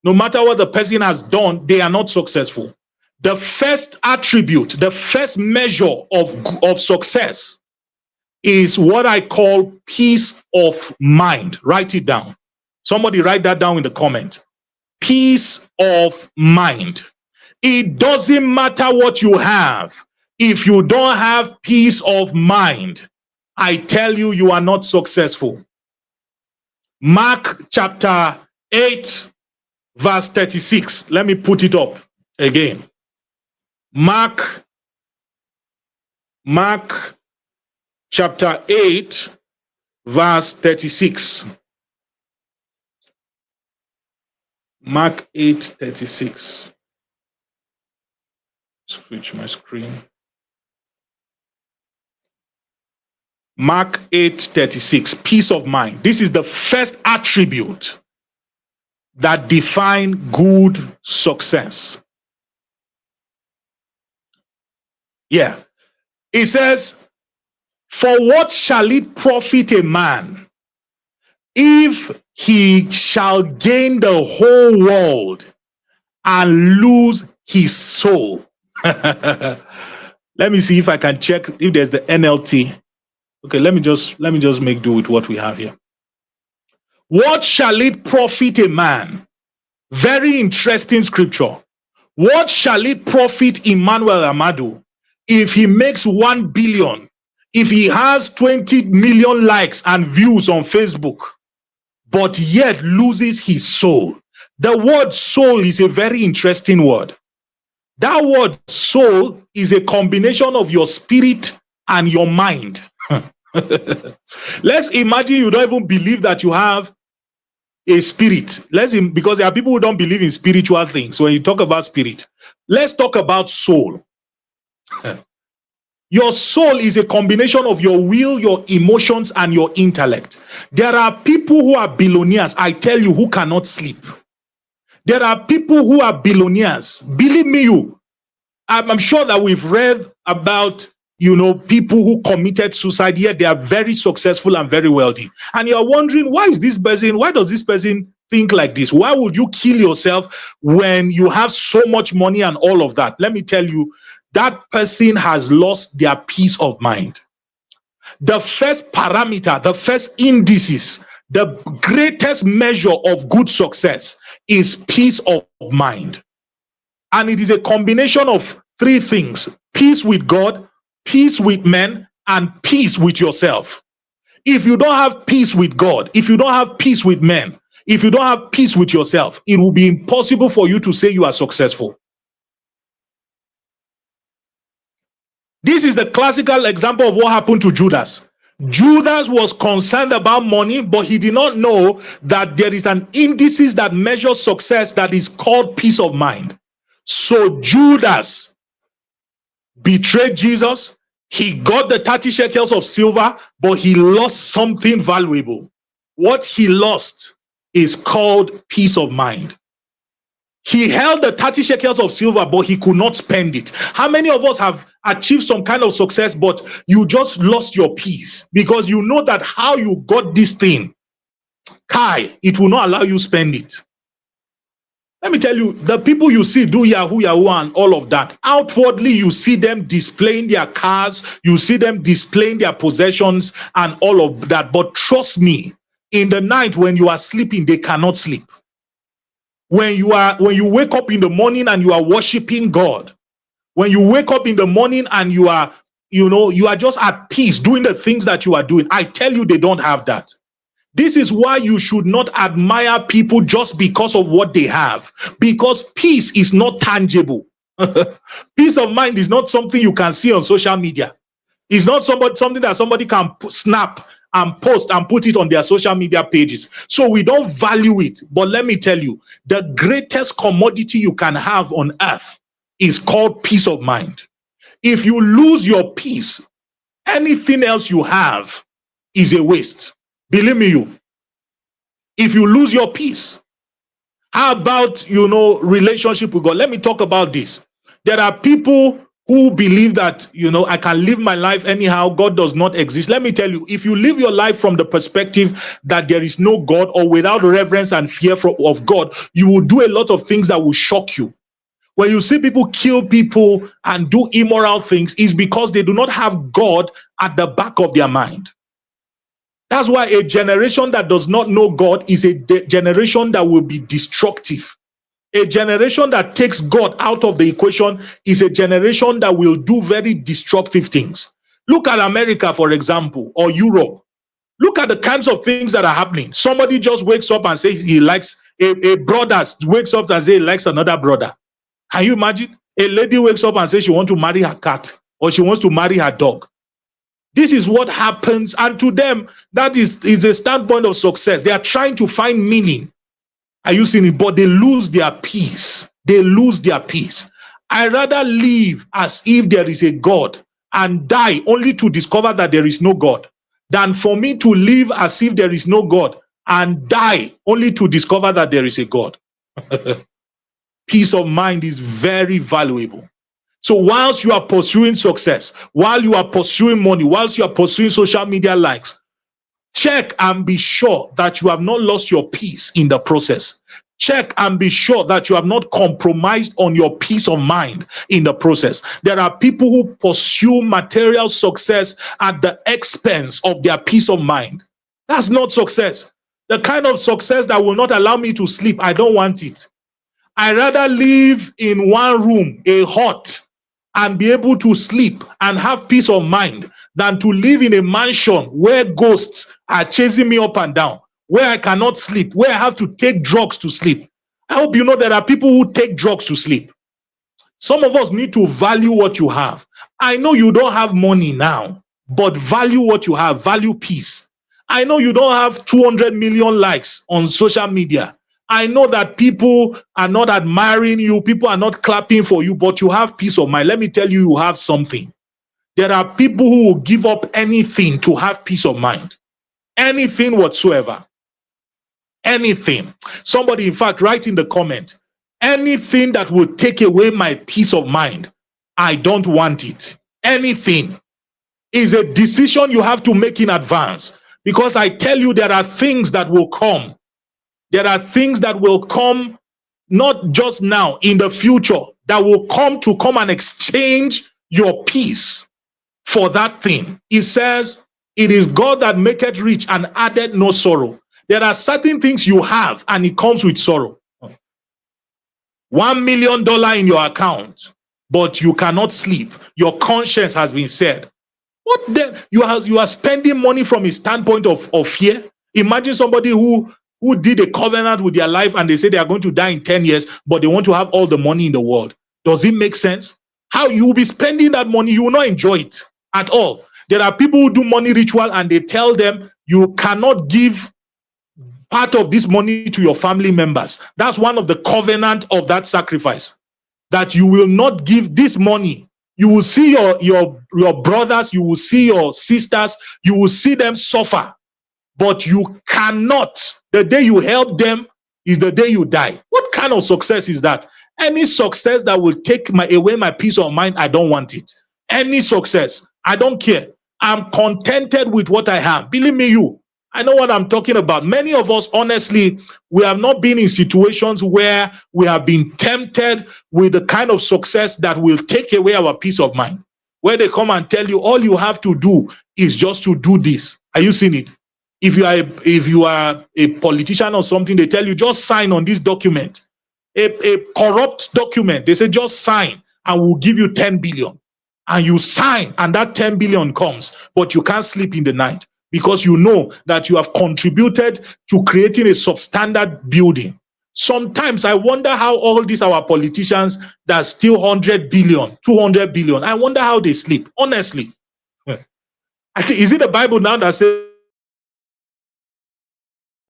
no matter what the person has done, they are not successful. The first attribute, the first measure of success is what I call peace of mind. Write it down. Somebody write that down in the comment. Peace of mind. It doesn't matter what you have. If you don't have peace of mind, I tell you, you are not successful. Mark chapter 8, verse 36. Let me put it up again. Mark chapter 8, verse 36. Mark 8:36. Switch my screen. Mark 8:36. Peace of mind. This is the first attribute that define good success. Yeah. It says, for what shall it profit a man if he shall gain the whole world and lose his soul? Let me see if I can check if there's the NLT. Okay, let me just make do with what we have here. What shall it profit a man? Very interesting scripture. What shall it profit Emmanuel Ahmadu if he makes 1 billion, if he has 20 million likes and views on Facebook, but yet loses his soul? The word soul is a very interesting word. That word soul is a combination of your spirit and your mind. Let's imagine you don't even believe that you have a spirit. Because there are people who don't believe in spiritual things. When you talk about spirit, let's talk about soul. Your soul is a combination of your will, your emotions, and your intellect. There are people who are billionaires, I tell you, who cannot sleep. There are people who are billionaires. Believe me, I'm sure that we've read about people who committed suicide, yet they are very successful and very wealthy. And you're wondering, why does this person think like this? Why would you kill yourself when you have so much money and all of that? Let me tell you, that person has lost their peace of mind. The first parameter, the first indices, the greatest measure of good success is peace of mind. And it is a combination of three things: peace with God, peace with men, and peace with yourself. If you don't have peace with God, if you don't have peace with men, if you don't have peace with yourself, it will be impossible for you to say you are successful. This is the classical example of what happened to Judas. Judas was concerned about money, but he did not know that there is an indices that measures success that is called peace of mind. So Judas betrayed Jesus. He got the 30 shekels of silver, but he lost something valuable. What he lost is called peace of mind. He held the 30 shekels of silver, but he could not spend it. How many of us have achieved some kind of success, but you just lost your peace because you know that how you got this thing, it will not allow you spend it. Let me tell you, the people you see do Yahoo, and all of that, outwardly you see them displaying their cars, you see them displaying their possessions and all of that. But trust me, in the night when you are sleeping, they cannot sleep. When you wake up in the morning and you are worshiping God, when you wake up in the morning and you are just at peace doing the things that you are doing, I tell you, they don't have that. This is why you should not admire people just because of what they have, because peace is not tangible. Peace of mind is not something you can see on social media. It's not something that somebody can snap and post and put it on their social media pages. So we don't value it. But let me tell you, the greatest commodity you can have on earth is called peace of mind. If you lose your peace, anything else you have is a waste. Believe me, if you lose your peace, how about, relationship with God? Let me talk about this. There are people who believe that, I can live my life anyhow, God does not exist. Let me tell you, if you live your life from the perspective that there is no God or without reverence and fear of God, you will do a lot of things that will shock you. When you see people kill people and do immoral things, it's because they do not have God at the back of their mind. That's why a generation that does not know God is a generation that will be destructive. A generation that takes God out of the equation is a generation that will do very destructive things. Look at America, for example, or Europe. Look at the kinds of things that are happening. Somebody just wakes up and says he likes, a brother wakes up and says he likes another brother. Can you imagine? A lady wakes up and says she wants to marry her cat or she wants to marry her dog. This is what happens, and to them, that is a standpoint of success. They are trying to find meaning. Are you seeing it? But they lose their peace. They lose their peace. I rather live as if there is a God and die only to discover that there is no God, than for me to live as if there is no God and die only to discover that there is a God. Peace of mind is very valuable. So whilst you are pursuing success, while you are pursuing money, whilst you are pursuing social media likes, check and be sure that you have not lost your peace in the process. Check and be sure that you have not compromised on your peace of mind in the process. There are people who pursue material success at the expense of their peace of mind. That's not success. The kind of success that will not allow me to sleep, I don't want it. I rather live in one room, a hut, and be able to sleep and have peace of mind than to live in a mansion where ghosts are chasing me up and down, where I cannot sleep, where I have to take drugs to sleep. I hope you know there are people who take drugs to sleep. Some of us need to value what you have. I know you don't have money now, but value what you have, value peace. I know you don't have 200 million likes on social media. I know that people are not admiring you, people are not clapping for you, but you have peace of mind. Let me tell you, you have something. There are people who will give up anything to have peace of mind. Anything whatsoever. Anything. Somebody, in fact, write in the comment, anything that will take away my peace of mind, I don't want it. Anything. is a decision you have to make in advance. Because I tell you, there are things that will come. There are things that will come, not just now, in the future, that will come and exchange your peace for that thing. It says, it is God that maketh rich and added no sorrow. There are certain things you have and it comes with sorrow. $1 million in your account, but you cannot sleep. Your conscience has been said. What then? You are spending money from a standpoint of fear. Imagine somebody who did a covenant with their life and they say they are going to die in 10 years, but they want to have all the money in the world. Does it make sense? How you will be spending that money, you will not enjoy it at all. There are people who do money ritual and they tell them you cannot give part of this money to your family members. That's one of the covenant of that sacrifice, that you will not give this money. You will see your brothers, you will see your sisters, you will see them suffer, but you cannot. The day you help them is the day you die. What kind of success is that? Any success that will take away my peace of mind, I don't want it. Any success, I don't care. I'm contented with what I have. Believe me, I know what I'm talking about. Many of us, honestly, we have not been in situations where we have been tempted with the kind of success that will take away our peace of mind. Where they come and tell you all you have to do is just to do this. Are you seeing it? If you are a politician or something, they tell you just sign on this document, a corrupt document. They say just sign and we'll give you 10 billion. And you sign and that 10 billion comes, but you can't sleep in the night, because you know that you have contributed to creating a substandard building. Sometimes I wonder how all these our politicians that steal 100 billion, 200 billion, I wonder how they sleep, honestly. I think, is it the Bible now that says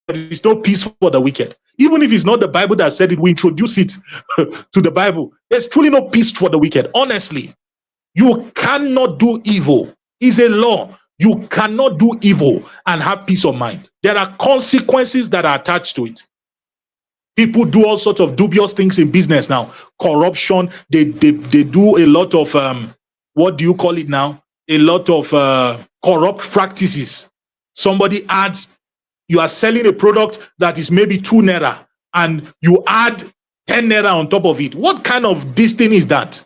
there is no peace for the wicked? Even if it's not the Bible that said it, we introduce it to the Bible. There's truly no peace for the wicked, honestly. You cannot do evil. It's a law. You cannot do evil and have peace of mind. There are consequences that are attached to it. People do all sorts of dubious things in business now. Corruption. They do a lot of what do you call it now? A lot of corrupt practices. Somebody adds, you are selling a product that is maybe 2 naira and you add 10 naira on top of it. What kind of this thing is that?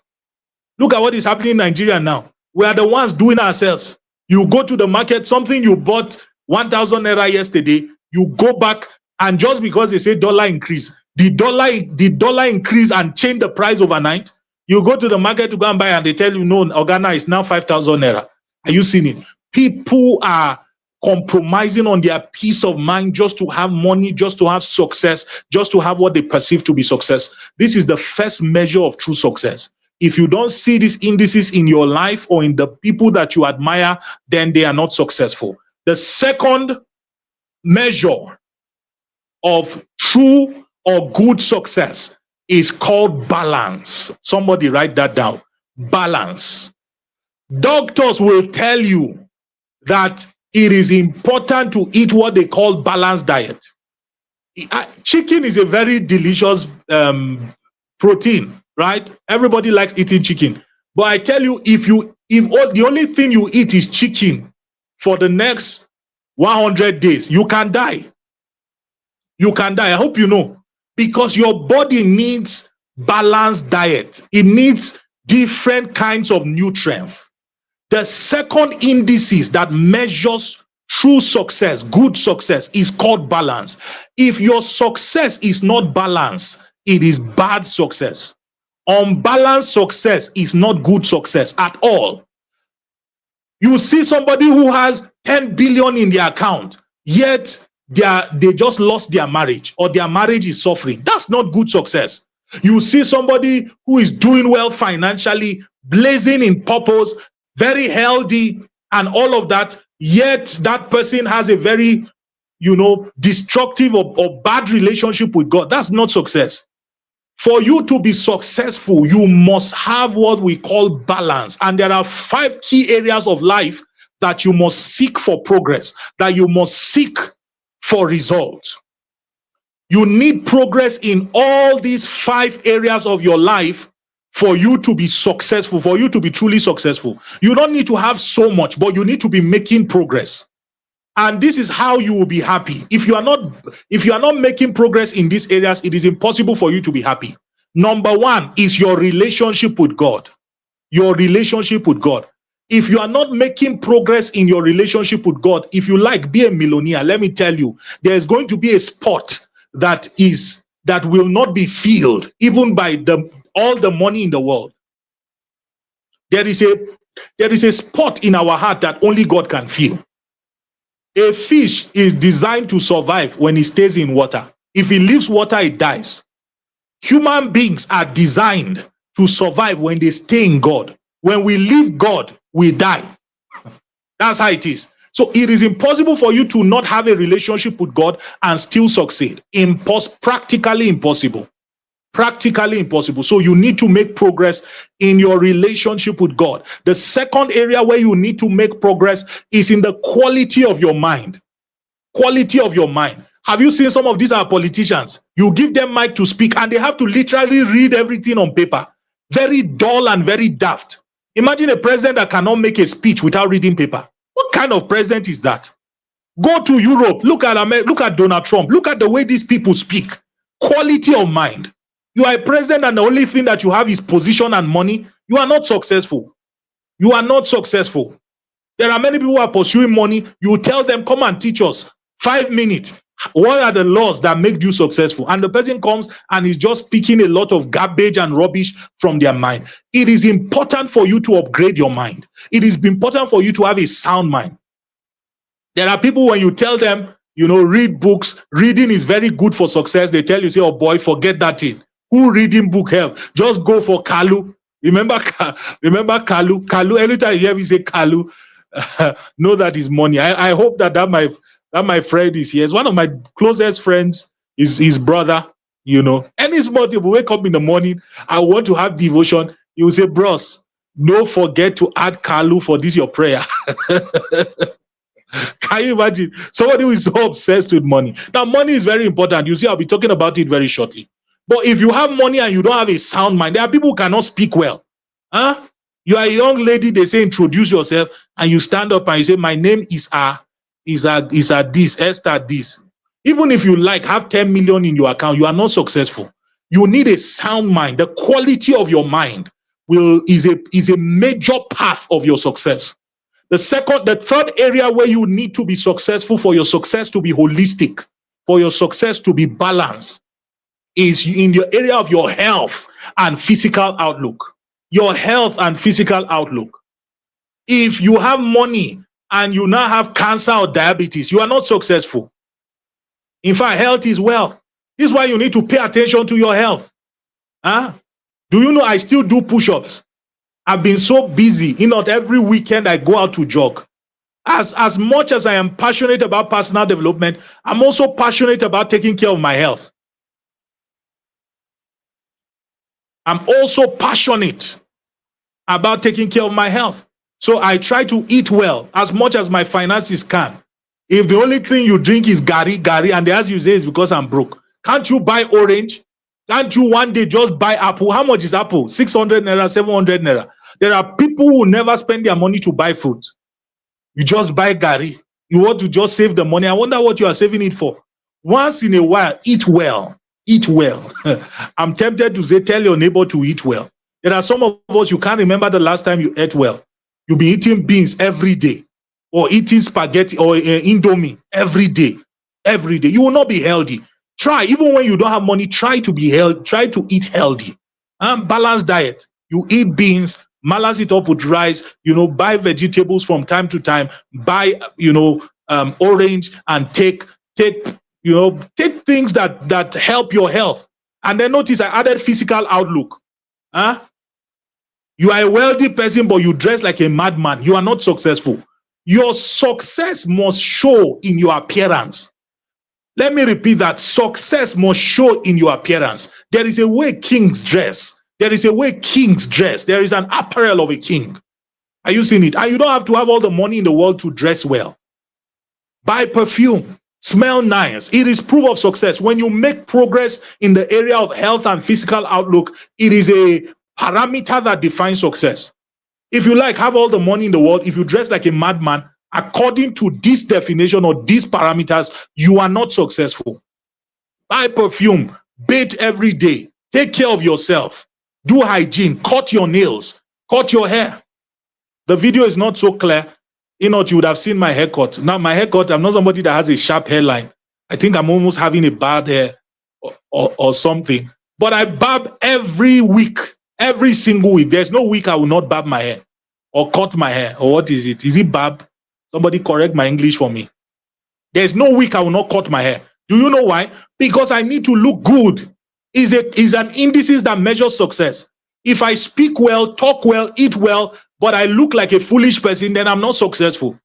Look at what is happening in Nigeria now. We are the ones doing ourselves. You go to the market, something you bought 1,000 naira yesterday, you go back, and just because they say dollar increase, the dollar increase and change the price overnight. You go to the market to go and buy, and they tell you no, Organa is now 5,000 naira. Are you seeing it? People are compromising on their peace of mind just to have money, just to have success, just to have what they perceive to be success. This is the first measure of true success. If you don't see these indices in your life or in the people that you admire, then they are not successful. The second measure of true or good success is called balance. Somebody write that down. Balance. Doctors will tell you that it is important to eat what they call balanced diet. Chicken is a very delicious protein. Right? Everybody likes eating chicken. But I tell you, if the only thing you eat is chicken for the next 100 days, you can die. You can die. I hope you know. Because your body needs balanced diet. It needs different kinds of nutrients. The second indices that measures true success, good success, is called balance. If your success is not balanced, it is bad success. Unbalanced success is not good success at all. You see somebody who has 10 billion in their account, yet they just lost their marriage, or their marriage is suffering. That's not good success. You see somebody who is doing well financially, blazing in purpose, very healthy, and all of that, yet that person has a very, destructive or bad relationship with God. That's not success. For you to be successful, you must have what we call balance. And there are 5 key areas of life that you must seek for progress, that you must seek for results. You need progress in all these 5 areas of your life for you to be successful, for you to be truly successful. You don't need to have so much, but you need to be making progress. And this is how you will be happy. If you are not making progress in these areas, it is impossible for you to be happy. Number one is your relationship with God. Your relationship with God. If you are not making progress in your relationship with God, if you like, be a millionaire, let me tell you, there is going to be a spot that will not be filled, even by all the money in the world. There is a spot in our heart that only God can fill. A fish is designed to survive when it stays in water. If it leaves water, it dies. Human beings are designed to survive when they stay in God. When we leave God, we die. That's how it is. So it is impossible for you to not have a relationship with God and still succeed. Practically impossible. Practically impossible. So you need to make progress in your relationship with God. The second area where you need to make progress is in the quality of your mind. Quality of your mind. Have you seen some of these are politicians? You give them mic to speak and they have to literally read everything on paper. Very dull and very daft. Imagine a president that cannot make a speech without reading paper. What kind of president is that? Go to Europe. Look at Donald Trump. Look at the way these people speak. Quality of mind. You are a president and the only thing that you have is position and money. You are not successful. You are not successful. There are many people who are pursuing money. You tell them, come and teach us. 5 minutes. What are the laws that make you successful? And the person comes and is just speaking a lot of garbage and rubbish from their mind. It is important for you to upgrade your mind. It is important for you to have a sound mind. There are people, when you tell them, read books, reading is very good for success. They tell you, say, oh boy, forget that thing. Who reading book help? Just go for Kalu. Remember Kalu? Kalu, anytime you hear me say Kalu, know that is money. I hope that my friend is here. It's one of my closest friends, is his brother, Any small thing, we wake up in the morning, I want to have devotion. He will say, bros, don't forget to add Kalu for this your prayer. Can you imagine? Somebody who is so obsessed with money. Now, money is very important. You see, I'll be talking about it very shortly. But if you have money and you don't have a sound mind, there are people who cannot speak well. Huh? You are a young lady, they say, introduce yourself, and you stand up and you say, my name is this, Esther this. Even if you have 10 million in your account, you are not successful. You need a sound mind. The quality of your mind is a major path of your success. The third area where you need to be successful, for your success to be holistic, for your success to be balanced, is in your area of your health and physical outlook. Your health and physical outlook. If you have money and you now have cancer or diabetes, you are not successful. In fact, health is wealth. This is why you need to pay attention to your health. Huh? Do you know I still do push-ups? I've been so busy. Not every weekend I go out to jog. As much as I am passionate about personal development, I'm also passionate about taking care of my health. I'm also passionate about taking care of my health. So I try to eat well as much as my finances can. If the only thing you drink is gari, and the answer you say is because I'm broke, can't you buy orange? Can't you one day just buy apple? How much is apple? 600 naira, 700 naira. There are people who never spend their money to buy fruit. You just buy gari. You want to just save the money. I wonder what you are saving it for. Once in a while, eat well. Eat well. I'm tempted to say, tell your neighbor to eat well. There are some of us, you can't remember the last time you ate well. You'll be eating beans every day, or eating spaghetti or indomie every day. Every day. You will not be healthy. Try, even when you don't have money, try to be healthy. Try to eat healthy. Balanced diet. You eat beans, balance it up with rice, buy vegetables from time to time, buy, orange, and take things that help your health. And then notice I added physical outlook. You are a wealthy person, but you dress like a madman. You are not successful. Your success must show in your appearance. Let me repeat that. Success must show in your appearance. There is a way kings dress. There is a way kings dress. There is an apparel of a king. Are you seeing it? And you don't have to have all the money in the world to dress well. Buy perfume. Smell nice. It is proof of success. When you make progress in the area of health and physical outlook, it is a parameter that defines success. If you like, have all the money in the world. If you dress like a madman, according to this definition or these parameters, you are not successful. Buy perfume, bathe every day, take care of yourself, do hygiene, cut your nails, cut your hair. The video is not so clear. You would have seen my haircut. Now, my haircut, I'm not somebody that has a sharp hairline. I think I'm almost having a bad hair or something. But I barb every week, every single week. There's no week I will not barb my hair or cut my hair. Or what is it? Is it barb? Somebody correct my English for me. There's no week I will not cut my hair. Do you know why? Because I need to look good. Is an indices that measures success. If I speak well, talk well, eat well, but I look like a foolish person, then I'm not successful.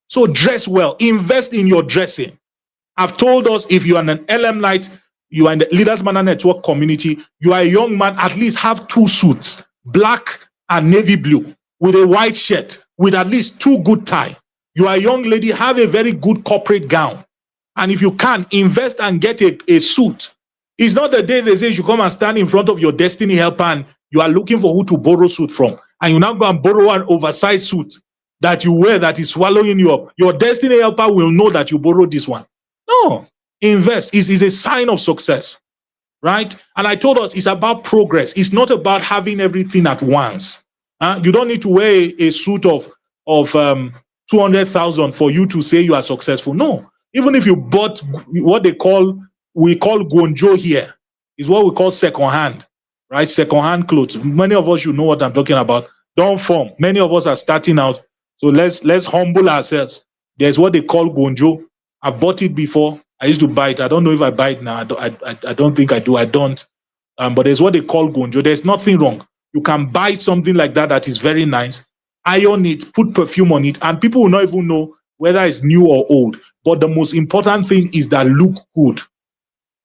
So dress well. Invest in your dressing. I've told us, if you are an LM Light, you are in the Leaders Manor Network community, you are a young man, at least have 2 suits, black and navy blue, with a white shirt, with at least 2 good tie. You are a young lady, have a very good corporate gown. And if you can, invest and get a suit. It's not the day they say you come and stand in front of your destiny helper and you are looking for who to borrow suit from. And you now go and borrow an oversized suit that you wear that is swallowing you up. Your destiny helper will know that you borrowed this one. No, invest. It's a sign of success, right? And I told us it's about progress. It's not about having everything at once. You don't need to wear a suit of 200,000 for you to say you are successful. No, even if you bought what we call gonjo here, is what we call second hand, right? Second hand clothes. Many of us, you know what I'm talking about. Don't form. Many of us are starting out. So let's humble ourselves. There's what they call gonjo. I've bought it before. I used to buy it. I don't know if I buy it now. I don't think I do. I don't. But there's what they call gonjo. There's nothing wrong. You can buy something like that is very nice, iron it, put perfume on it, and people will not even know whether it's new or old. But the most important thing is that look good.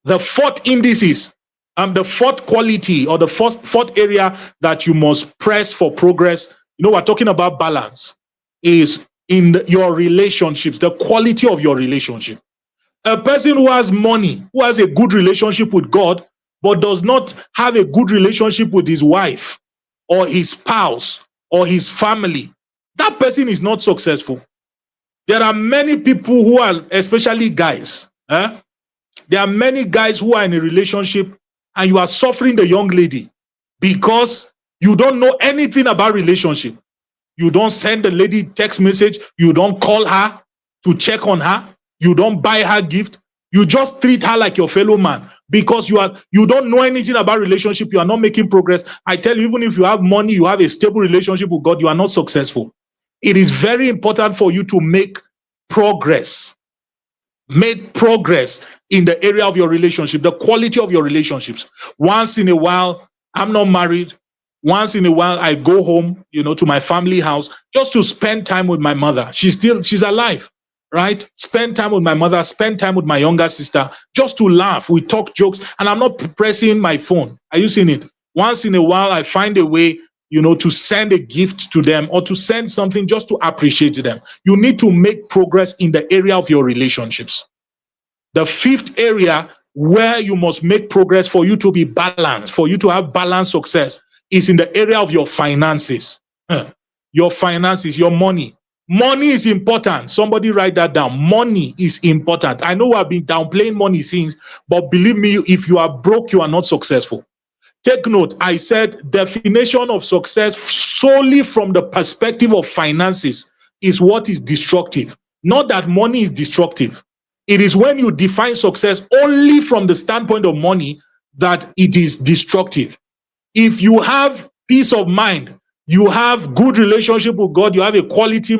The 4th indices, the 4th quality or the fourth area that you must press for progress, we're talking about balance, is in your relationships, the quality of your relationship. A person who has money, who has a good relationship with God, but does not have a good relationship with his wife or his spouse or his family, that person is not successful. There are many people who are, especially guys, there are many guys who are in a relationship and you are suffering the young lady because you don't know anything about relationship. You don't send the lady text message. You don't call her to check on her. You don't buy her gift. You just treat her like your fellow man because you don't know anything about relationship. You are not making progress. I tell you, even if you have money, you have a stable relationship with God, you are not successful. It is very important for you to make progress. Make progress in the area of your relationship, the quality of your relationships. Once in a while, I'm not married. Once in a while, I go home, to my family house just to spend time with my mother. She's alive, right? Spend time with my mother, spend time with my younger sister, just to laugh. We talk jokes, and I'm not pressing my phone. Are you seeing it? Once in a while, I find a way, to send a gift to them or to send something just to appreciate them. You need to make progress in the area of your relationships. The 5th area where you must make progress for you to be balanced, for you to have balanced success, is in the area of your finances. Your finances, your money. Money is important. Somebody write that down. Money is important. I know I've been downplaying money since, but believe me, if you are broke, you are not successful. Take note, I said definition of success solely from the perspective of finances is what is destructive. Not that money is destructive. It is when you define success only from the standpoint of money that it is destructive. If you have peace of mind, you have good relationship with God, you have a quality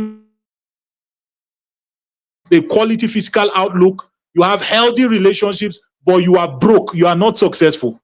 physical outlook, you have healthy relationships, but you are broke, you are not successful.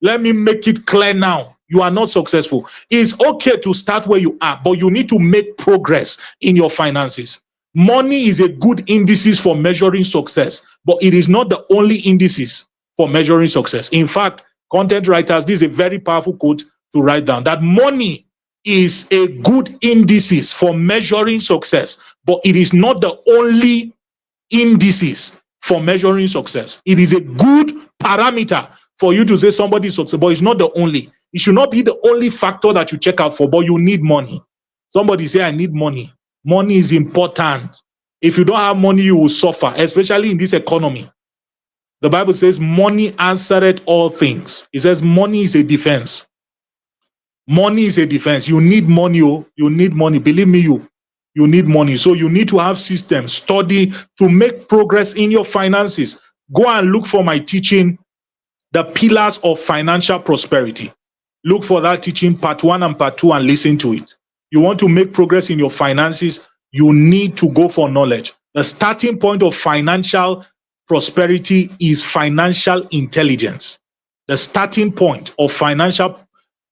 Let me make it clear now. You are not successful. It's okay to start where you are, but you need to make progress in your finances. Money is a good indices for measuring success, but it is not the only indices for measuring success. In fact, content writers, this is a very powerful quote to write down, that money is a good indices for measuring success, but it is not the only indices for measuring success. It is a good parameter for you to say somebody is successful, but it's not the only. It should not be the only factor that you check out for, but you need money. Somebody say, I need money. Money is important. If you don't have money, you will suffer, especially in this economy. The Bible says, money answereth all things. It says, money is a defense. Money is a defense. You need money. Oh, you need money. Believe me, you need money. So you need to have systems, study to make progress in your finances. Go and look for my teaching, The Pillars of Financial Prosperity. Look for that teaching, part 1 and part 2, and listen to it. You want to make progress in your finances, you need to go for knowledge. The starting point of financial prosperity is financial intelligence. The starting point of financial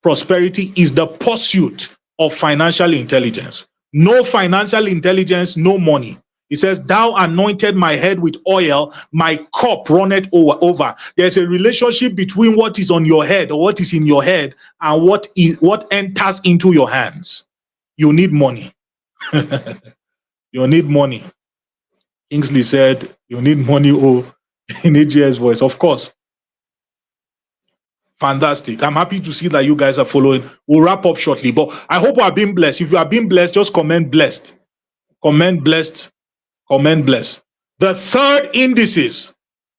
prosperity is the pursuit of financial intelligence. No financial intelligence, no money. He says, thou anointed my head with oil, my cup runneth over. There's a relationship between what is on your head or what is in your head and what enters into your hands. You need money. You need money. Kingsley said, you need money, in AGS voice. Of course. Fantastic. I'm happy to see that you guys are following. We'll wrap up shortly, but I hope you are being blessed. If you are being blessed, just comment blessed. Comment blessed. Comment blessed. The third indices.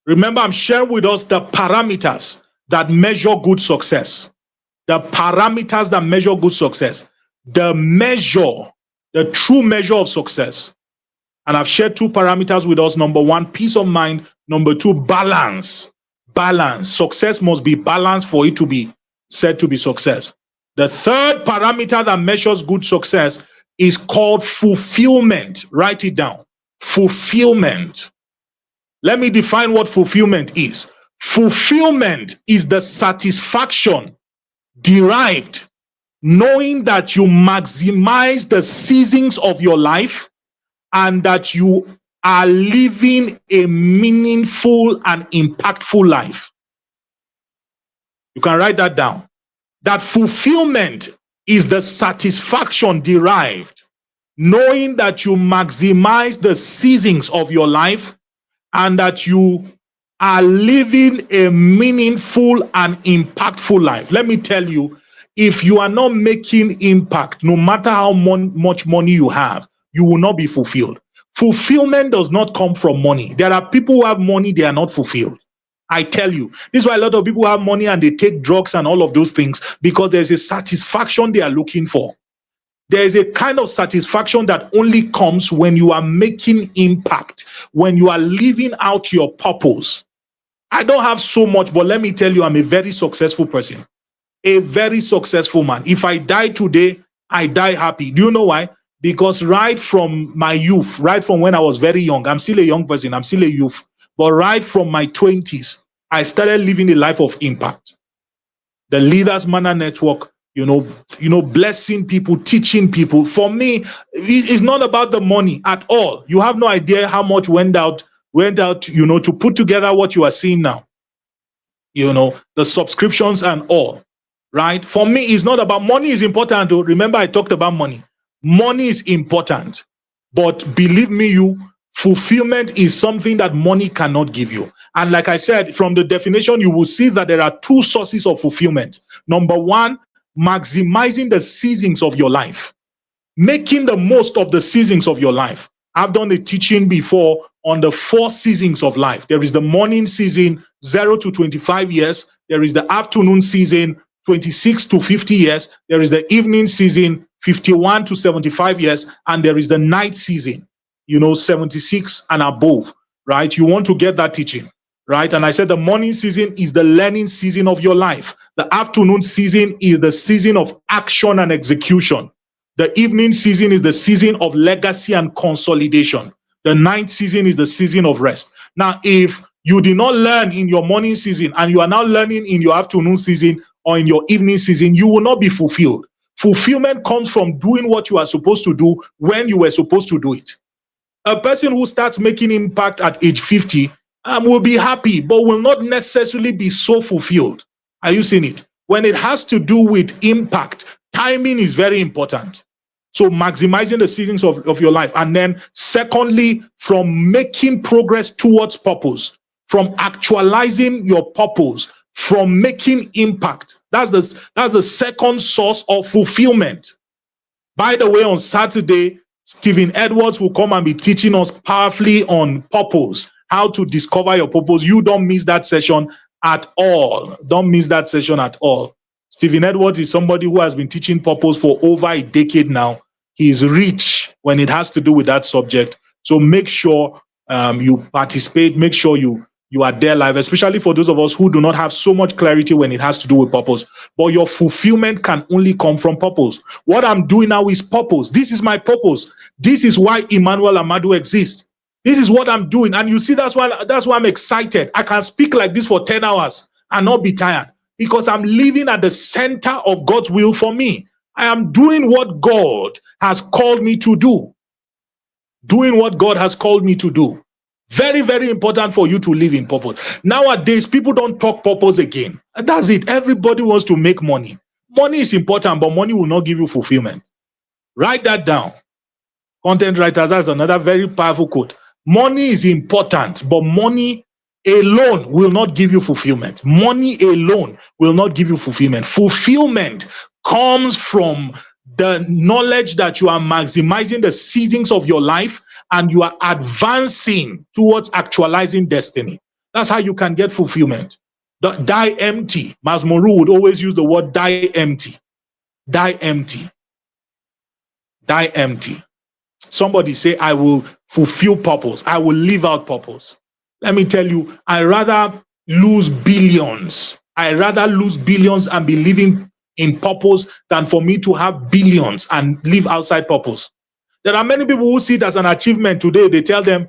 Remember, I'm sharing with us the parameters that measure good success. The parameters that measure good success. The true measure of success. And I've shared 2 parameters with us. Number 1, peace of mind. Number 2, balance. Balance. Success must be balanced for it to be said to be success. The third parameter that measures good success is called fulfillment. Write it down. Fulfillment. Let me define what fulfillment is. Fulfillment is the satisfaction derived knowing that you maximize the seasons of your life and that you are living a meaningful and impactful life. You can write that down. That fulfillment is the satisfaction derived knowing that you maximize the seasons of your life and that you are living a meaningful and impactful life. Let me tell you, if you are not making impact, no matter how much money you have, you will not be fulfilled. Fulfillment does not come from money. There are people who have money, they are not fulfilled. I tell you, this is why a lot of people have money and they take drugs and all of those things, because there's a satisfaction they are looking for. There is a kind of satisfaction that only comes when you are making impact, when you are living out your purpose. I don't have so much, but let me tell you, I'm a very successful person, a very successful man. If I die today, I die happy. Do you know why? Because right from my youth, right from when I was very young, I'm still a young person, I'm still a youth, but right from my 20s, I started living a life of impact. The Leaders Manor Network, blessing people, teaching people. For me, it's not about the money at all. You have no idea how much went out, to put together what you are seeing now. The subscriptions and all, right? For me, it's not about money. Is important though. Remember, I talked about money. Money is important, but believe me, fulfillment is something that money cannot give you. And like I said, from the definition, you will see that there are 2 sources of fulfillment. Number 1, maximizing the seasons of your life, making the most of the seasons of your life. I've done a teaching before on the 4 seasons of life. There is the morning season, 0 to 25 years. There is the afternoon season, 26 to 50 years. There is the evening season, 51 to 75 years. And there is the night season, 76 and above, right? You want to get that teaching, right? And I said the morning season is the learning season of your life. The afternoon season is the season of action and execution. The evening season is the season of legacy and consolidation. The night season is the season of rest. Now, if you did not learn in your morning season and you are now learning in your afternoon season or in your evening season, you will not be fulfilled. Fulfillment comes from doing what you are supposed to do when you were supposed to do it. A person who starts making impact at age 50 will be happy, but will not necessarily be so fulfilled. Are you seeing it? When it has to do with impact, timing is very important. So maximizing the seasons of your life. And then secondly, from making progress towards purpose, from actualizing your purpose, from making impact. That's the second source of fulfillment. By the way, on Saturday, Stephen Edwards will come and be teaching us powerfully on purpose, how to discover your purpose. You don't miss that session at all. Don't miss that session at all. Stephen Edwards is somebody who has been teaching purpose for over a decade now. He is rich when it has to do with that subject. So make sure you participate. Make sure you are there live, especially for those of us who do not have so much clarity when it has to do with purpose. But your fulfillment can only come from purpose. What I'm doing now is purpose. This is my purpose. This is why Emmanuel Ahmadu exists. This is what I'm doing. And you see, that's why I'm excited. I can speak like this for 10 hours and not be tired, because I'm living at the center of God's will for me. I am doing what God has called me to do. Doing what God has called me to do. Very, very important for you to live in purpose. Nowadays, people don't talk purpose again. That's it. Everybody wants to make money. Money is important, but money will not give you fulfillment. Write that down. Content writers, that's another very powerful quote. Money is important, but money alone will not give you fulfillment. Money alone will not give you fulfillment. Fulfillment comes from the knowledge that you are maximizing the seasons of your life and you are advancing towards actualizing destiny. That's how you can get fulfillment. Die empty. Masmoru would always use the word die empty. Die empty. Die empty. Somebody say, I will fulfill purpose. I will live out purpose. Let me tell you, I rather lose billions. I rather lose billions and be living in purpose than for me to have billions and live outside purpose. There are many people who see it as an achievement today. They tell them,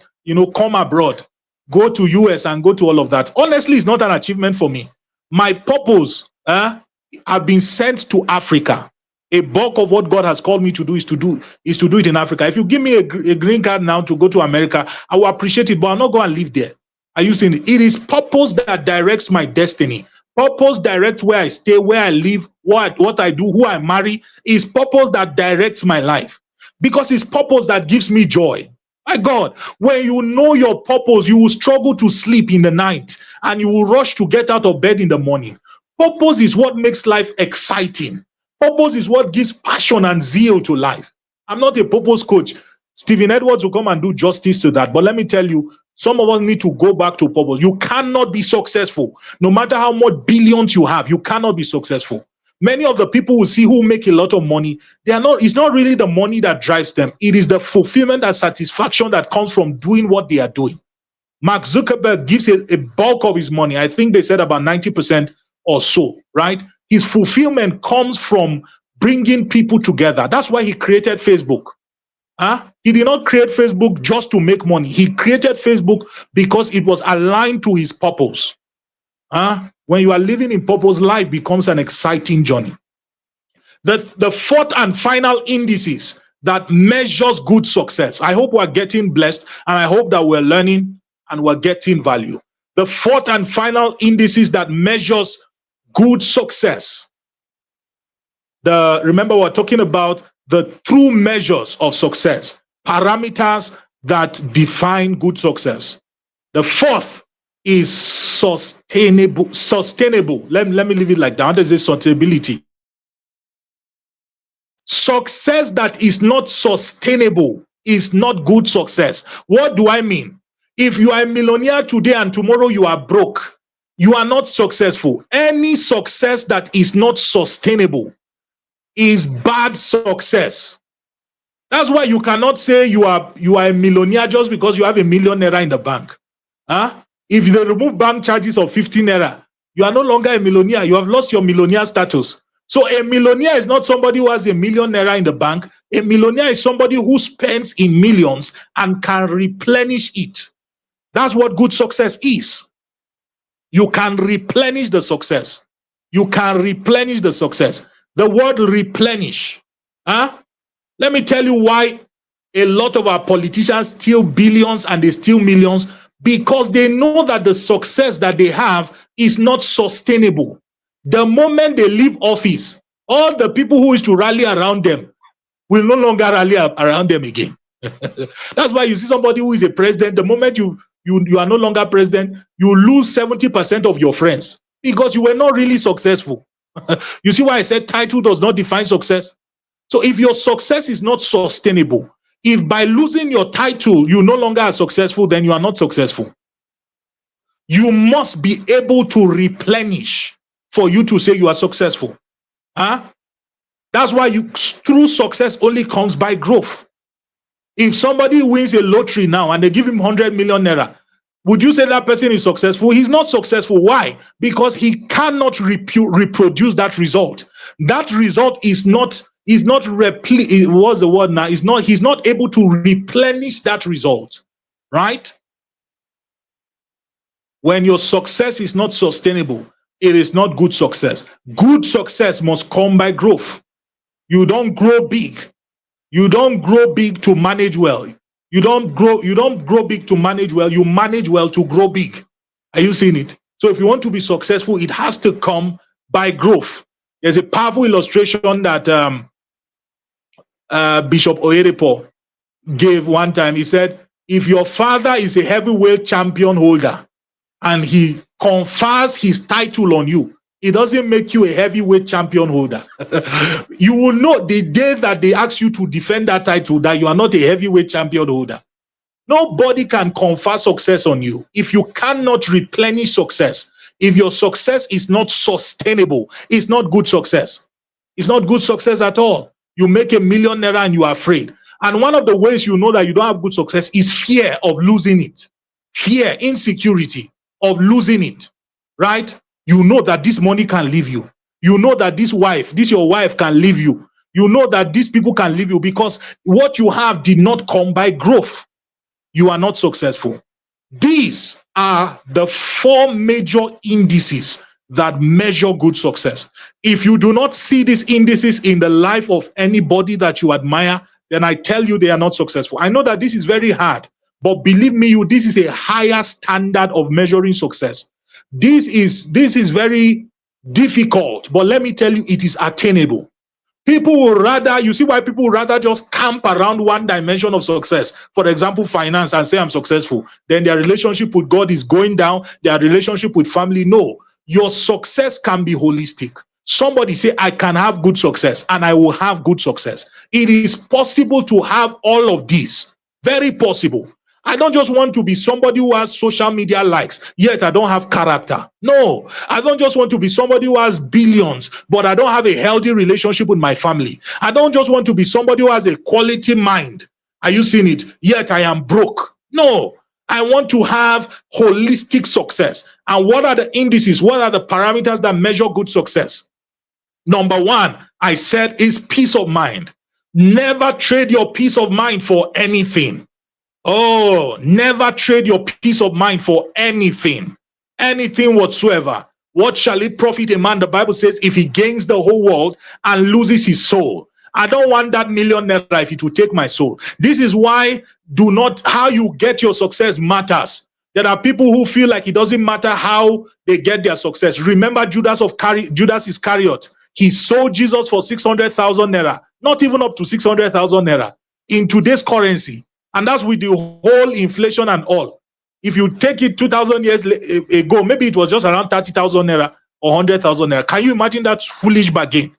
come abroad, go to US and go to all of that. Honestly, it's not an achievement for me. My purpose, I've been sent to Africa. A bulk of what God has called me to do is to do it in Africa. If you give me a green card now to go to America, I will appreciate it, but I'll not go and live there. Are you seeing it? It is purpose that directs my destiny. Purpose directs where I stay, where I live, what I do, who I marry. Is purpose that directs my life. Because it's purpose that gives me joy. My God, when you know your purpose, you will struggle to sleep in the night and you will rush to get out of bed in the morning. Purpose is what makes life exciting. Purpose is what gives passion and zeal to life. I'm not a purpose coach. Stephen Edwards will come and do justice to that. But let me tell you, some of us need to go back to purpose. You cannot be successful. No matter how much billions you have, you cannot be successful. Many of the people we see who make a lot of money, it's not really the money that drives them. It is the fulfillment and satisfaction that comes from doing what they are doing. Mark Zuckerberg gives a bulk of his money. I think they said about 90% or so, right? His fulfillment comes from bringing people together. That's why he created Facebook. He did not create Facebook just to make money. He created Facebook because it was aligned to his purpose. When you are living in purpose, life becomes an exciting journey. The fourth and final indices that measures good success. I hope we're getting blessed, and I hope that we're learning and we're getting value. The fourth and final indices that measures good success. Remember, we're talking about the true measures of success, parameters that define good success. The fourth is sustainable. Let me leave it like that. There's a sustainability. Success that is not sustainable is not good success. What do I mean? If you are a millionaire today and tomorrow you are broke, you are not successful. Any success that is not sustainable is bad success. That's why you cannot say you are a millionaire just because you have $1 million in the bank. If they remove bank charges of 15 naira, you are no longer a millionaire. You have lost your millionaire status. So a millionaire is not somebody who has $1 million in the bank. A millionaire is somebody who spends in millions and can replenish it. That's what good success is. You can replenish the success. You can replenish the success. The word replenish. Let me tell you why a lot of our politicians steal billions and they steal millions, because they know that the success that they have is not sustainable. The moment they leave office, all the people who used to rally around them will no longer rally around them again. That's why you see somebody who is a president, the moment you are no longer president, you lose 70% of your friends because you were not really successful. You see why I said title does not define success? So if your success is not sustainable, if by losing your title you no longer are successful, then you are not successful. You must be able to replenish for you to say you are successful. Huh? That's why true success only comes by growth. If somebody wins a lottery now and they give him 100 million naira, would you say that person is successful? He's not successful. Why? Because he cannot reproduce that result. That result is not what's the word now? He's not able to replenish that result. Right? When your success is not sustainable, it is not good success. Good success must come by growth. You don't grow big. You don't grow big to manage well. You don't grow big to manage well. You manage well to grow big. Are you seeing it? So if you want to be successful, it has to come by growth. There's a powerful illustration that Bishop Oyedepo gave one time. He said, if your father is a heavyweight champion holder and he confers his title on you, it doesn't make you a heavyweight champion holder. You will know the day that they ask you to defend that title that you are not a heavyweight champion holder. Nobody can confer success on you if you cannot replenish success. If your success is not sustainable, it's not good success. It's not good success at all. You make $1 million and you are afraid. And one of the ways you know that you don't have good success is fear of losing it. Fear, insecurity of losing it, right? You know that this money can leave you. You know that your wife can leave you. You know that these people can leave you because what you have did not come by growth. You are not successful. These are the 4 major indices that measure good success. If you do not see these indices in the life of anybody that you admire, then I tell you they are not successful. I know that this is very hard, but believe me, this is a higher standard of measuring success. This is very difficult, but let me tell you, it is attainable. People will rather, you see why people will rather just camp around one dimension of success, for example, finance, and say I'm successful. Then their relationship with God is going down, their relationship with family. No, your success can be holistic. Somebody say, I can have good success and I will have good success. It is possible to have all of these. Very possible. I don't just want to be somebody who has social media likes, yet I don't have character. No, I don't just want to be somebody who has billions, but I don't have a healthy relationship with my family. I don't just want to be somebody who has a quality mind. Are you seeing it? Yet I am broke. No, I want to have holistic success. And what are the indices? What are the parameters that measure good success? Number 1, I said, is peace of mind. Never trade your peace of mind for anything. Oh, never trade your peace of mind for anything whatsoever. What shall it profit a man? The Bible says, if he gains the whole world and loses his soul. I don't want that million naira if it will take my soul. This is why how you get your success matters. There are people who feel like it doesn't matter how they get their success. Remember Judas Iscariot. He sold Jesus for 600,000 naira, not even up to 600,000 naira in today's currency. And that's with the whole inflation and all. If you take it 2,000 years ago, maybe it was just around 30,000 naira or 100,000 naira. Can you imagine that foolish bargain,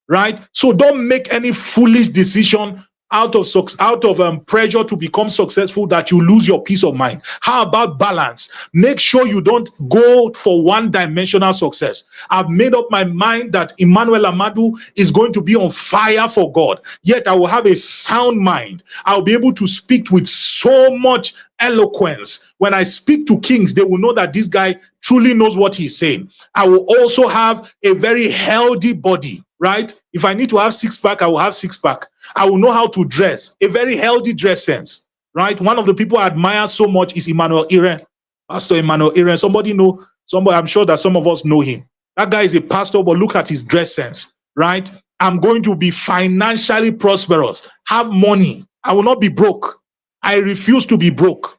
right? So don't make any foolish decision out of pressure to become successful that you lose your peace of mind. How about balance? Make sure you don't go for one-dimensional success. I've made up my mind that Emmanuel Ahmadu is going to be on fire for God. Yet I will have a sound mind. I'll be able to speak with so much eloquence. When I speak to kings, they will know that this guy truly knows what he's saying. I will also have a very healthy body, right? If I need to have six-pack, I will have six-pack. I will know how to dress, a very healthy dress sense, right? One of the people I admire so much is Emmanuel Ahmadu, Pastor Emmanuel Ahmadu. Somebody, I'm sure that some of us know him. That guy is a pastor, but look at his dress sense, right? I'm going to be financially prosperous, have money. I will not be broke. I refuse to be broke.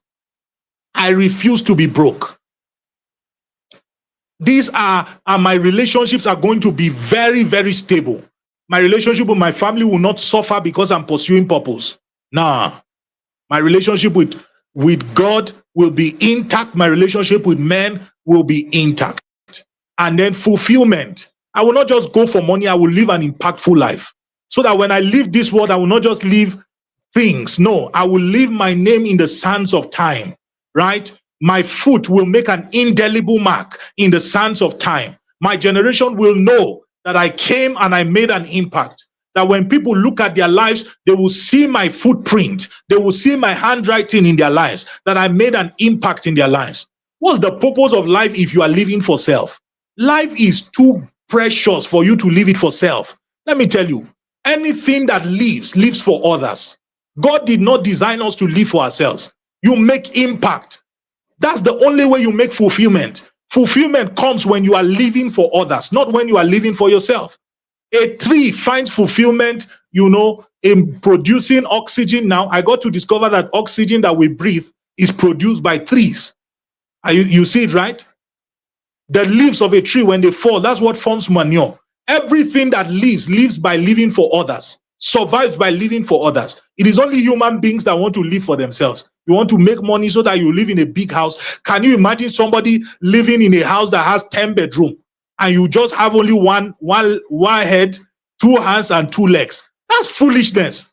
I refuse to be broke. These are my relationships are going to be very, very stable. My relationship with my family will not suffer because I'm pursuing purpose. Nah. My relationship with God will be intact. My relationship with men will be intact. And then fulfillment. I will not just go for money. I will live an impactful life. So that when I leave this world, I will not just live things. No, I will leave my name in the sands of time, right? My foot will make an indelible mark in the sands of time. My generation will know that I came and I made an impact. That when people look at their lives, they will see my footprint. They will see my handwriting in their lives, that I made an impact in their lives. What's the purpose of life if you are living for self? Life is too precious for you to live it for self. Let me tell you, anything that lives, lives for others. God did not design us to live for ourselves. You make impact. That's the only way you make fulfillment. Fulfillment comes when you are living for others, not when you are living for yourself. A tree finds fulfillment, in producing oxygen. Now, I got to discover that oxygen that we breathe is produced by trees. You see it, right? The leaves of a tree, when they fall, that's what forms manure. Everything that lives by living for others, survives by living for others. It is only human beings that want to live for themselves. You want to make money so that you live in a big house. Can you imagine somebody living in a house that has 10 bedrooms and you just have only one head, 2 hands, and 2 legs? That's foolishness.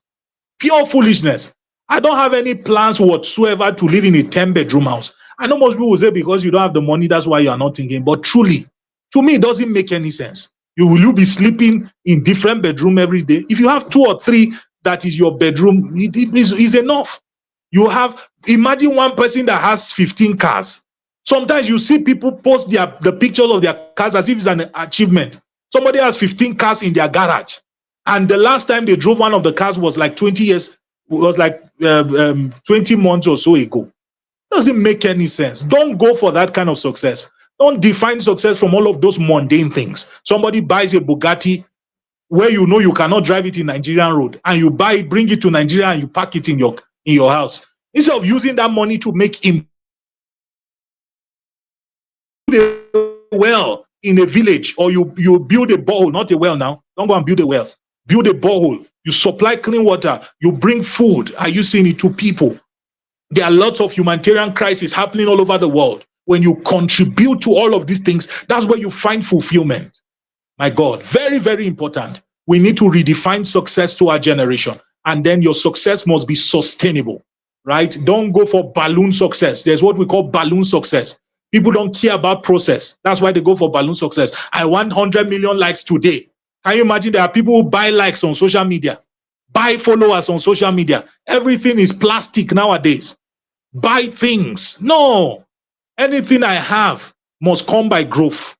Pure foolishness. I don't have any plans whatsoever to live in a 10-bedroom house. I know most people will say because you don't have the money, that's why you are not thinking. But truly, to me, it doesn't make any sense. You be sleeping in different bedroom every day? If you have 2 or 3, that is your bedroom, it is enough. Imagine one person that has 15 cars. Sometimes you see people post the pictures of their cars as if it's an achievement. Somebody has 15 cars in their garage. And the last time they drove one of the cars was like 20 years, was like 20 months or so ago. Doesn't make any sense. Don't go for that kind of success. Don't define success from all of those mundane things. Somebody buys a Bugatti where you cannot drive it in Nigerian road, and you buy it, bring it to Nigeria, and you park it in your house. Instead of using that money to make him well in a village, or you build a borehole, not a well now. Don't go and build a well. Build a borehole. You supply clean water. You bring food. Are you seeing it to people? There are lots of humanitarian crises happening all over the world. When you contribute to all of these things, that's where you find fulfillment. My God, very, very important. We need to redefine success to our generation. And then your success must be sustainable, right? Don't go for balloon success. There's what we call balloon success. People don't care about process. That's why they go for balloon success. I want 100 million likes today. Can you imagine there are people who buy likes on social media, buy followers on social media? Everything is plastic nowadays. Buy things. No. Anything I have must come by growth.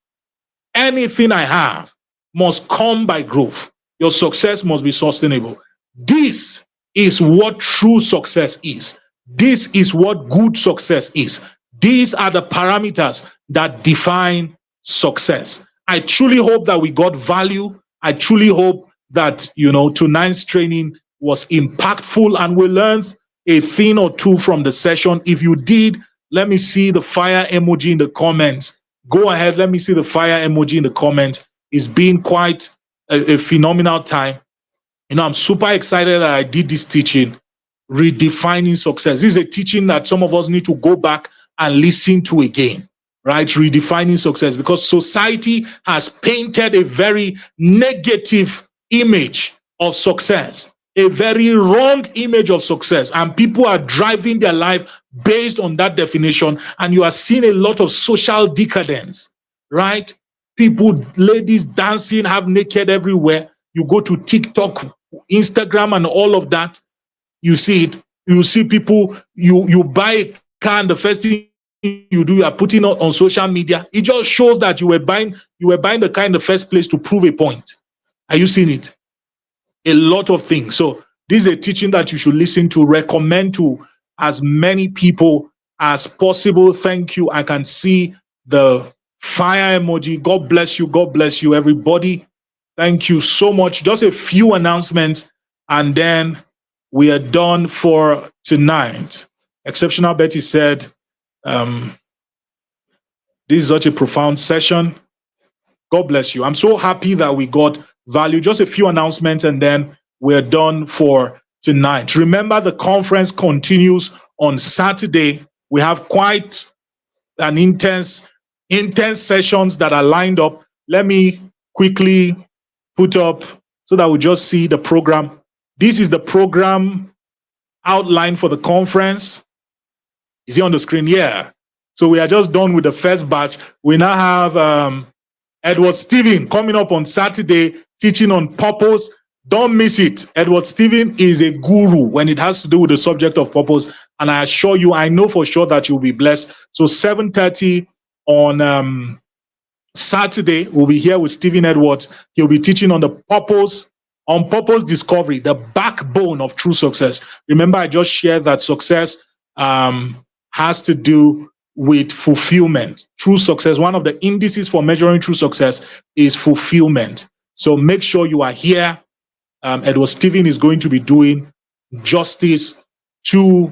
Anything I have must come by growth. Your success must be sustainable. This is what true success is. This is what good success is. These are the parameters that define success. I truly hope that we got value. I truly hope that, tonight's training was impactful and we learned a thing or two from the session. If you did, let me see the fire emoji in the comments. Go ahead, let me see the fire emoji in the comments. It's been quite a phenomenal time. I'm super excited that I did this teaching, redefining success. This is a teaching that some of us need to go back and listen to again, right? Redefining success, because society has painted a very negative image of success, a very wrong image of success, and people are driving their life based on that definition. And you are seeing a lot of social decadence, right? People, ladies dancing, half naked everywhere. You go to TikTok, Instagram, and all of that. You see it. You see people. You buy a car, and the first thing you do, you are putting it on social media. It just shows that you were buying the car in the first place to prove a point. Are you seeing it? A lot of things. So this is a teaching that you should listen to, recommend to as many people as possible. Thank you. I can see the fire emoji. God bless you. God bless you, everybody. Thank you so much. Just a few announcements, and then we are done for tonight. Exceptional Betty said, this is such a profound session. God bless you. I'm so happy that we got value. Just a few announcements, and then we're done for tonight. Remember, the conference continues on Saturday. We have quite an intense sessions that are lined up. Let me quickly put up so that we just see the program. This is the program outline for the conference. Is it on the screen? Yeah. So we are just done with the first batch. We now have Edward Stephen coming up on Saturday, teaching on purpose. Don't miss it. Edward Stephen is a guru when it has to do with the subject of purpose. And I assure you, I know for sure that you'll be blessed. So 7:30 on Saturday, we'll be here with Stephen Edwards. He'll be teaching on on purpose discovery, the backbone of true success. Remember, I just shared that success has to do with fulfillment. True success, one of the indices for measuring true success is fulfillment. So make sure you are here. Edward Stephen is going to be doing justice to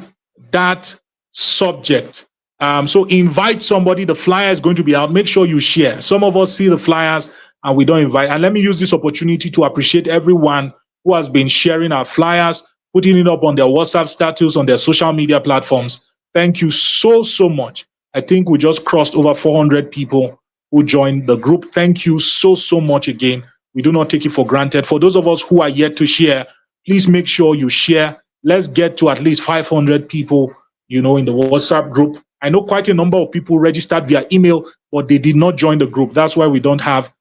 that subject. So invite somebody. The flyer is going to be out. Make sure you share. Some of us see the flyers and we don't invite. And let me use this opportunity to appreciate everyone who has been sharing our flyers, putting it up on their WhatsApp status, on their social media platforms. Thank you so, so much. I think we just crossed over 400 people who joined the group. Thank you so, so much again. We do not take it for granted. For those of us who are yet to share, please make sure you share. Let's get to at least 500 people, in the WhatsApp group. I know quite a number of people registered via email, but they did not join the group. That's why we don't have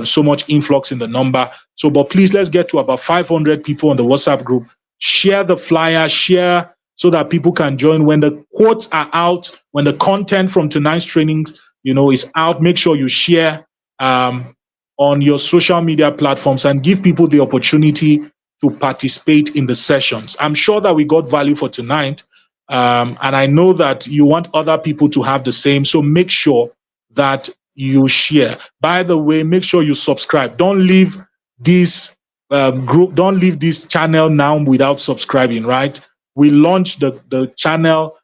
so much influx in the number. So, but please, let's get to about 500 people on the WhatsApp group. Share the flyer, share so that people can join. When the quotes are out, when the content from tonight's trainings, is out, make sure you share on your social media platforms and give people the opportunity to participate in the sessions. I'm sure that we got value for tonight. And I know that you want other people to have the same. So make sure that you share. By the way, make sure you subscribe. Don't leave this group, don't leave this channel now without subscribing, right? We launched the channel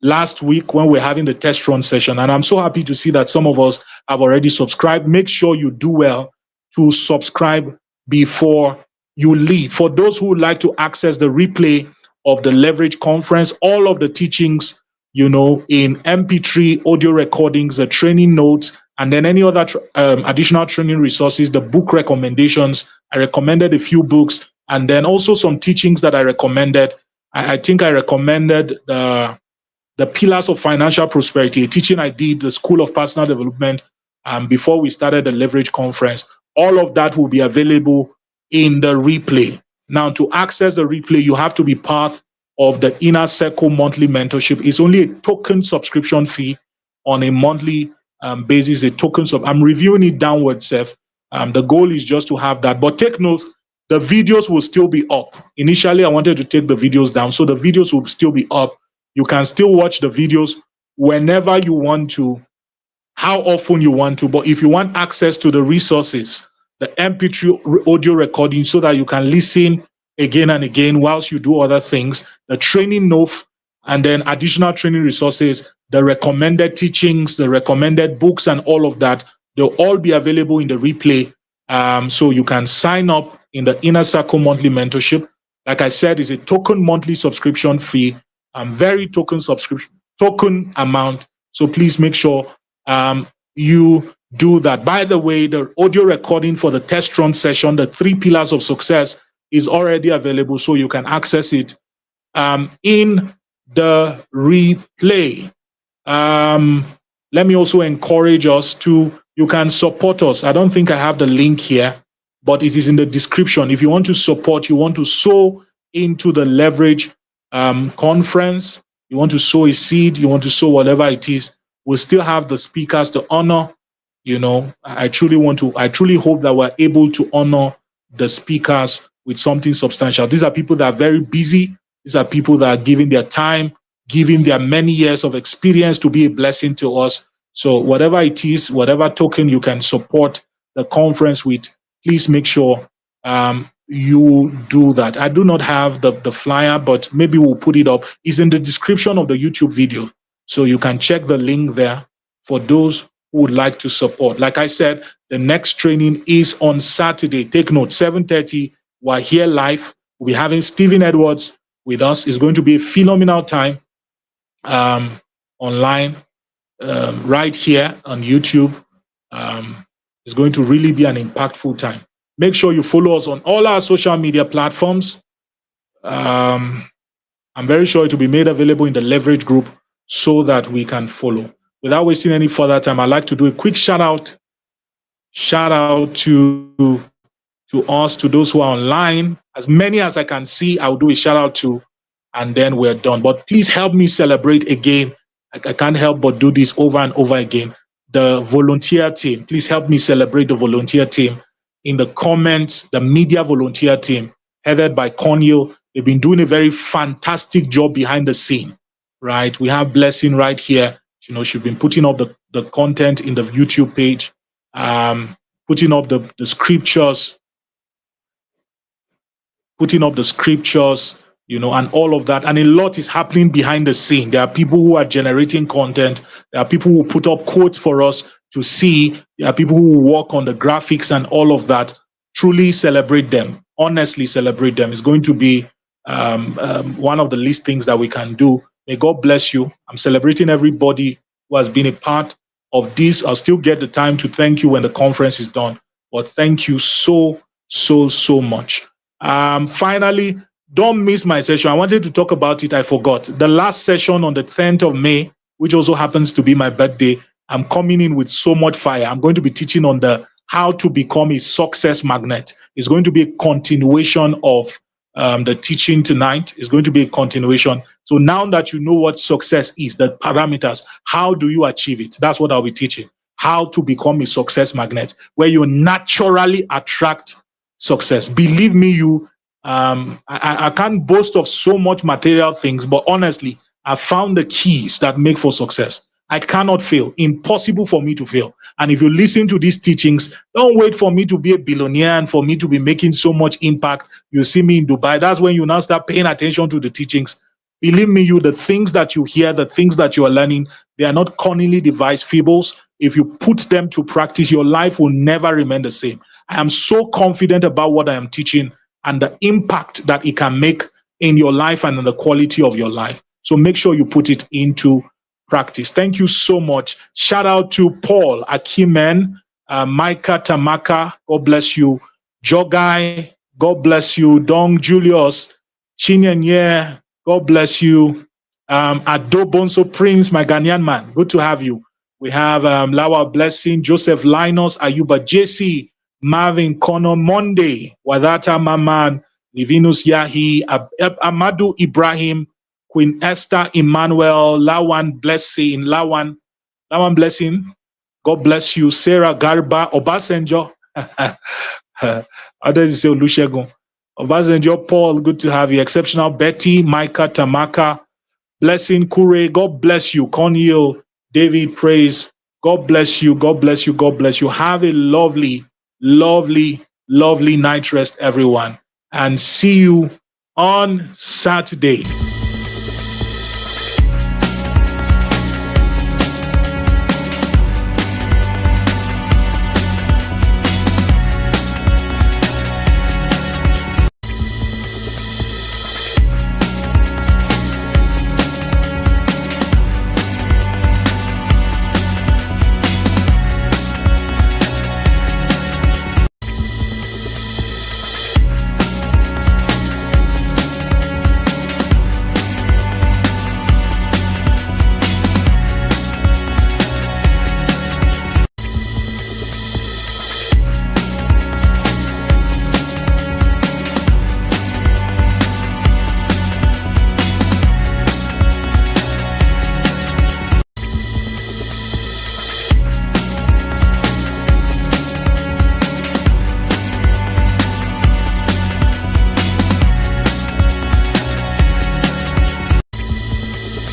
last week when we're having the test run session. And I'm so happy to see that some of us have already subscribed. Make sure you do well to subscribe before you leave. For those who would like to access the replay of the Leverage Conference, all of the teachings, in MP3 audio recordings, the training notes, and then any other additional training resources, the book recommendations. I recommended a few books, and then also some teachings that I recommended. I think I recommended the Pillars of Financial Prosperity, a teaching I did, the School of Personal Development, before we started the Leverage Conference. All of that will be available in the replay. Now, to access the replay, you have to be part of the Inner Circle monthly mentorship. It's only a token subscription fee on a monthly basis. I'm reviewing it downward, Seth. The goal is just to have that. But take note, the videos will still be up. Initially, I wanted to take the videos down, so the videos will still be up. You can still watch the videos whenever you want to, how often you want to. But if you want access to the resources, the MP3 audio recording, so that you can listen again and again whilst you do other things, the training note, and then additional training resources, the recommended teachings, the recommended books, and all of that, they'll all be available in the replay. So you can sign up in the Inner Circle monthly mentorship. Like I said, it's a token monthly subscription fee, very token amount. So please make sure you do that. By the way, the audio recording for the test run session, the 3 pillars of success, is already available, so you can access it in the replay. Let me also encourage us you can support us. I don't think I have the link here, but it is in the description. If you want to support, you want to sow into the Leverage conference, you want to sow a seed, you want to sow whatever it is, we'll still have the speakers to honor. I truly hope that we're able to honor the speakers with something substantial. These are people that are very busy. These are people that are giving their time, giving their many years of experience to be a blessing to us. So whatever it is, whatever token you can support the conference with, please make sure you do that. I do not have the flyer, but maybe we'll put it up. It's in the description of the YouTube video. So you can check the link there for those who would like to support. Like I said, the next training is on Saturday. Take note, 7:30. We're here live. We'll be having Stephen Edwards with us. It's going to be a phenomenal time online, right here on YouTube. It's going to really be an impactful time. Make sure you follow us on all our social media platforms. I'm very sure it will be made available in the Leverage group so that we can follow. Without wasting any further time, I'd like to do a quick shout out to us, to those who are online. As many as I can see, I'll do a shout out to, and then we're done. But please help me celebrate again. I can't help but do this over and over again. The volunteer team, please help me celebrate the volunteer team. In the comments, the media volunteer team, headed by Cornel, they've been doing a very fantastic job behind the scene, right? We have Blessing right here. You know, she's been putting up the content in the YouTube page, putting up the scriptures, you know, and all of that. And a lot is happening behind the scene. There are people who are generating content. There are people who put up quotes for us to see. There are people who work on the graphics and all of that. Truly celebrate them. Honestly celebrate them. It's going to be one of the least things that we can do. May God bless you. I'm celebrating everybody who has been a part of this. I'll still get the time to thank you when the conference is done. But thank you so much. Finally, don't miss my session. I wanted to talk about it. I forgot. The last session on the 10th of May, which also happens to be my birthday, I'm coming in with so much fire. I'm going to be teaching on the how to become a success magnet. It's going to be a continuation of the teaching tonight. It's going to be a continuation. So now that you know what success is, the parameters, how do you achieve it? That's what I'll be teaching. How to become a success magnet, where you naturally attract success. Believe me, I can't boast of so much material things, but honestly, I found the keys that make for success. I cannot fail. Impossible for me to fail. And if you listen to these teachings, don't wait for me to be a billionaire and for me to be making so much impact. You see me in Dubai. That's when you now start paying attention to the teachings. Believe me, the things that you hear, the things that you are learning, they are not cunningly devised fables. If you put them to practice, your life will never remain the same. I am so confident about what I am teaching and the impact that it can make in your life and in the quality of your life. So make sure you put it into practice. Thank you so much. Shout out to Paul Akimen, Micah Tamaka, God bless you. Jogai, God bless you. Dong Julius, Chinyenye, God bless you. Adobonso Prince, my Ghanaian man, good to have you. We have Lawa Blessing, Joseph Linus, Ayuba JC, Marvin Connor Monday, Wadata Maman, Livinus Yahi, Ahmadu Ibrahim, Queen Esther Emmanuel, Lawan Blessing, God bless you. Sarah Garba, Obasanjo, others say Olusegun, Obasanjo, Paul, good to have you. Exceptional Betty, Micah Tamaka, Blessing Kure, God bless you. Cornel, David, praise, God bless you, God bless you, God bless you. Have a lovely night rest, everyone, and see you on Saturday.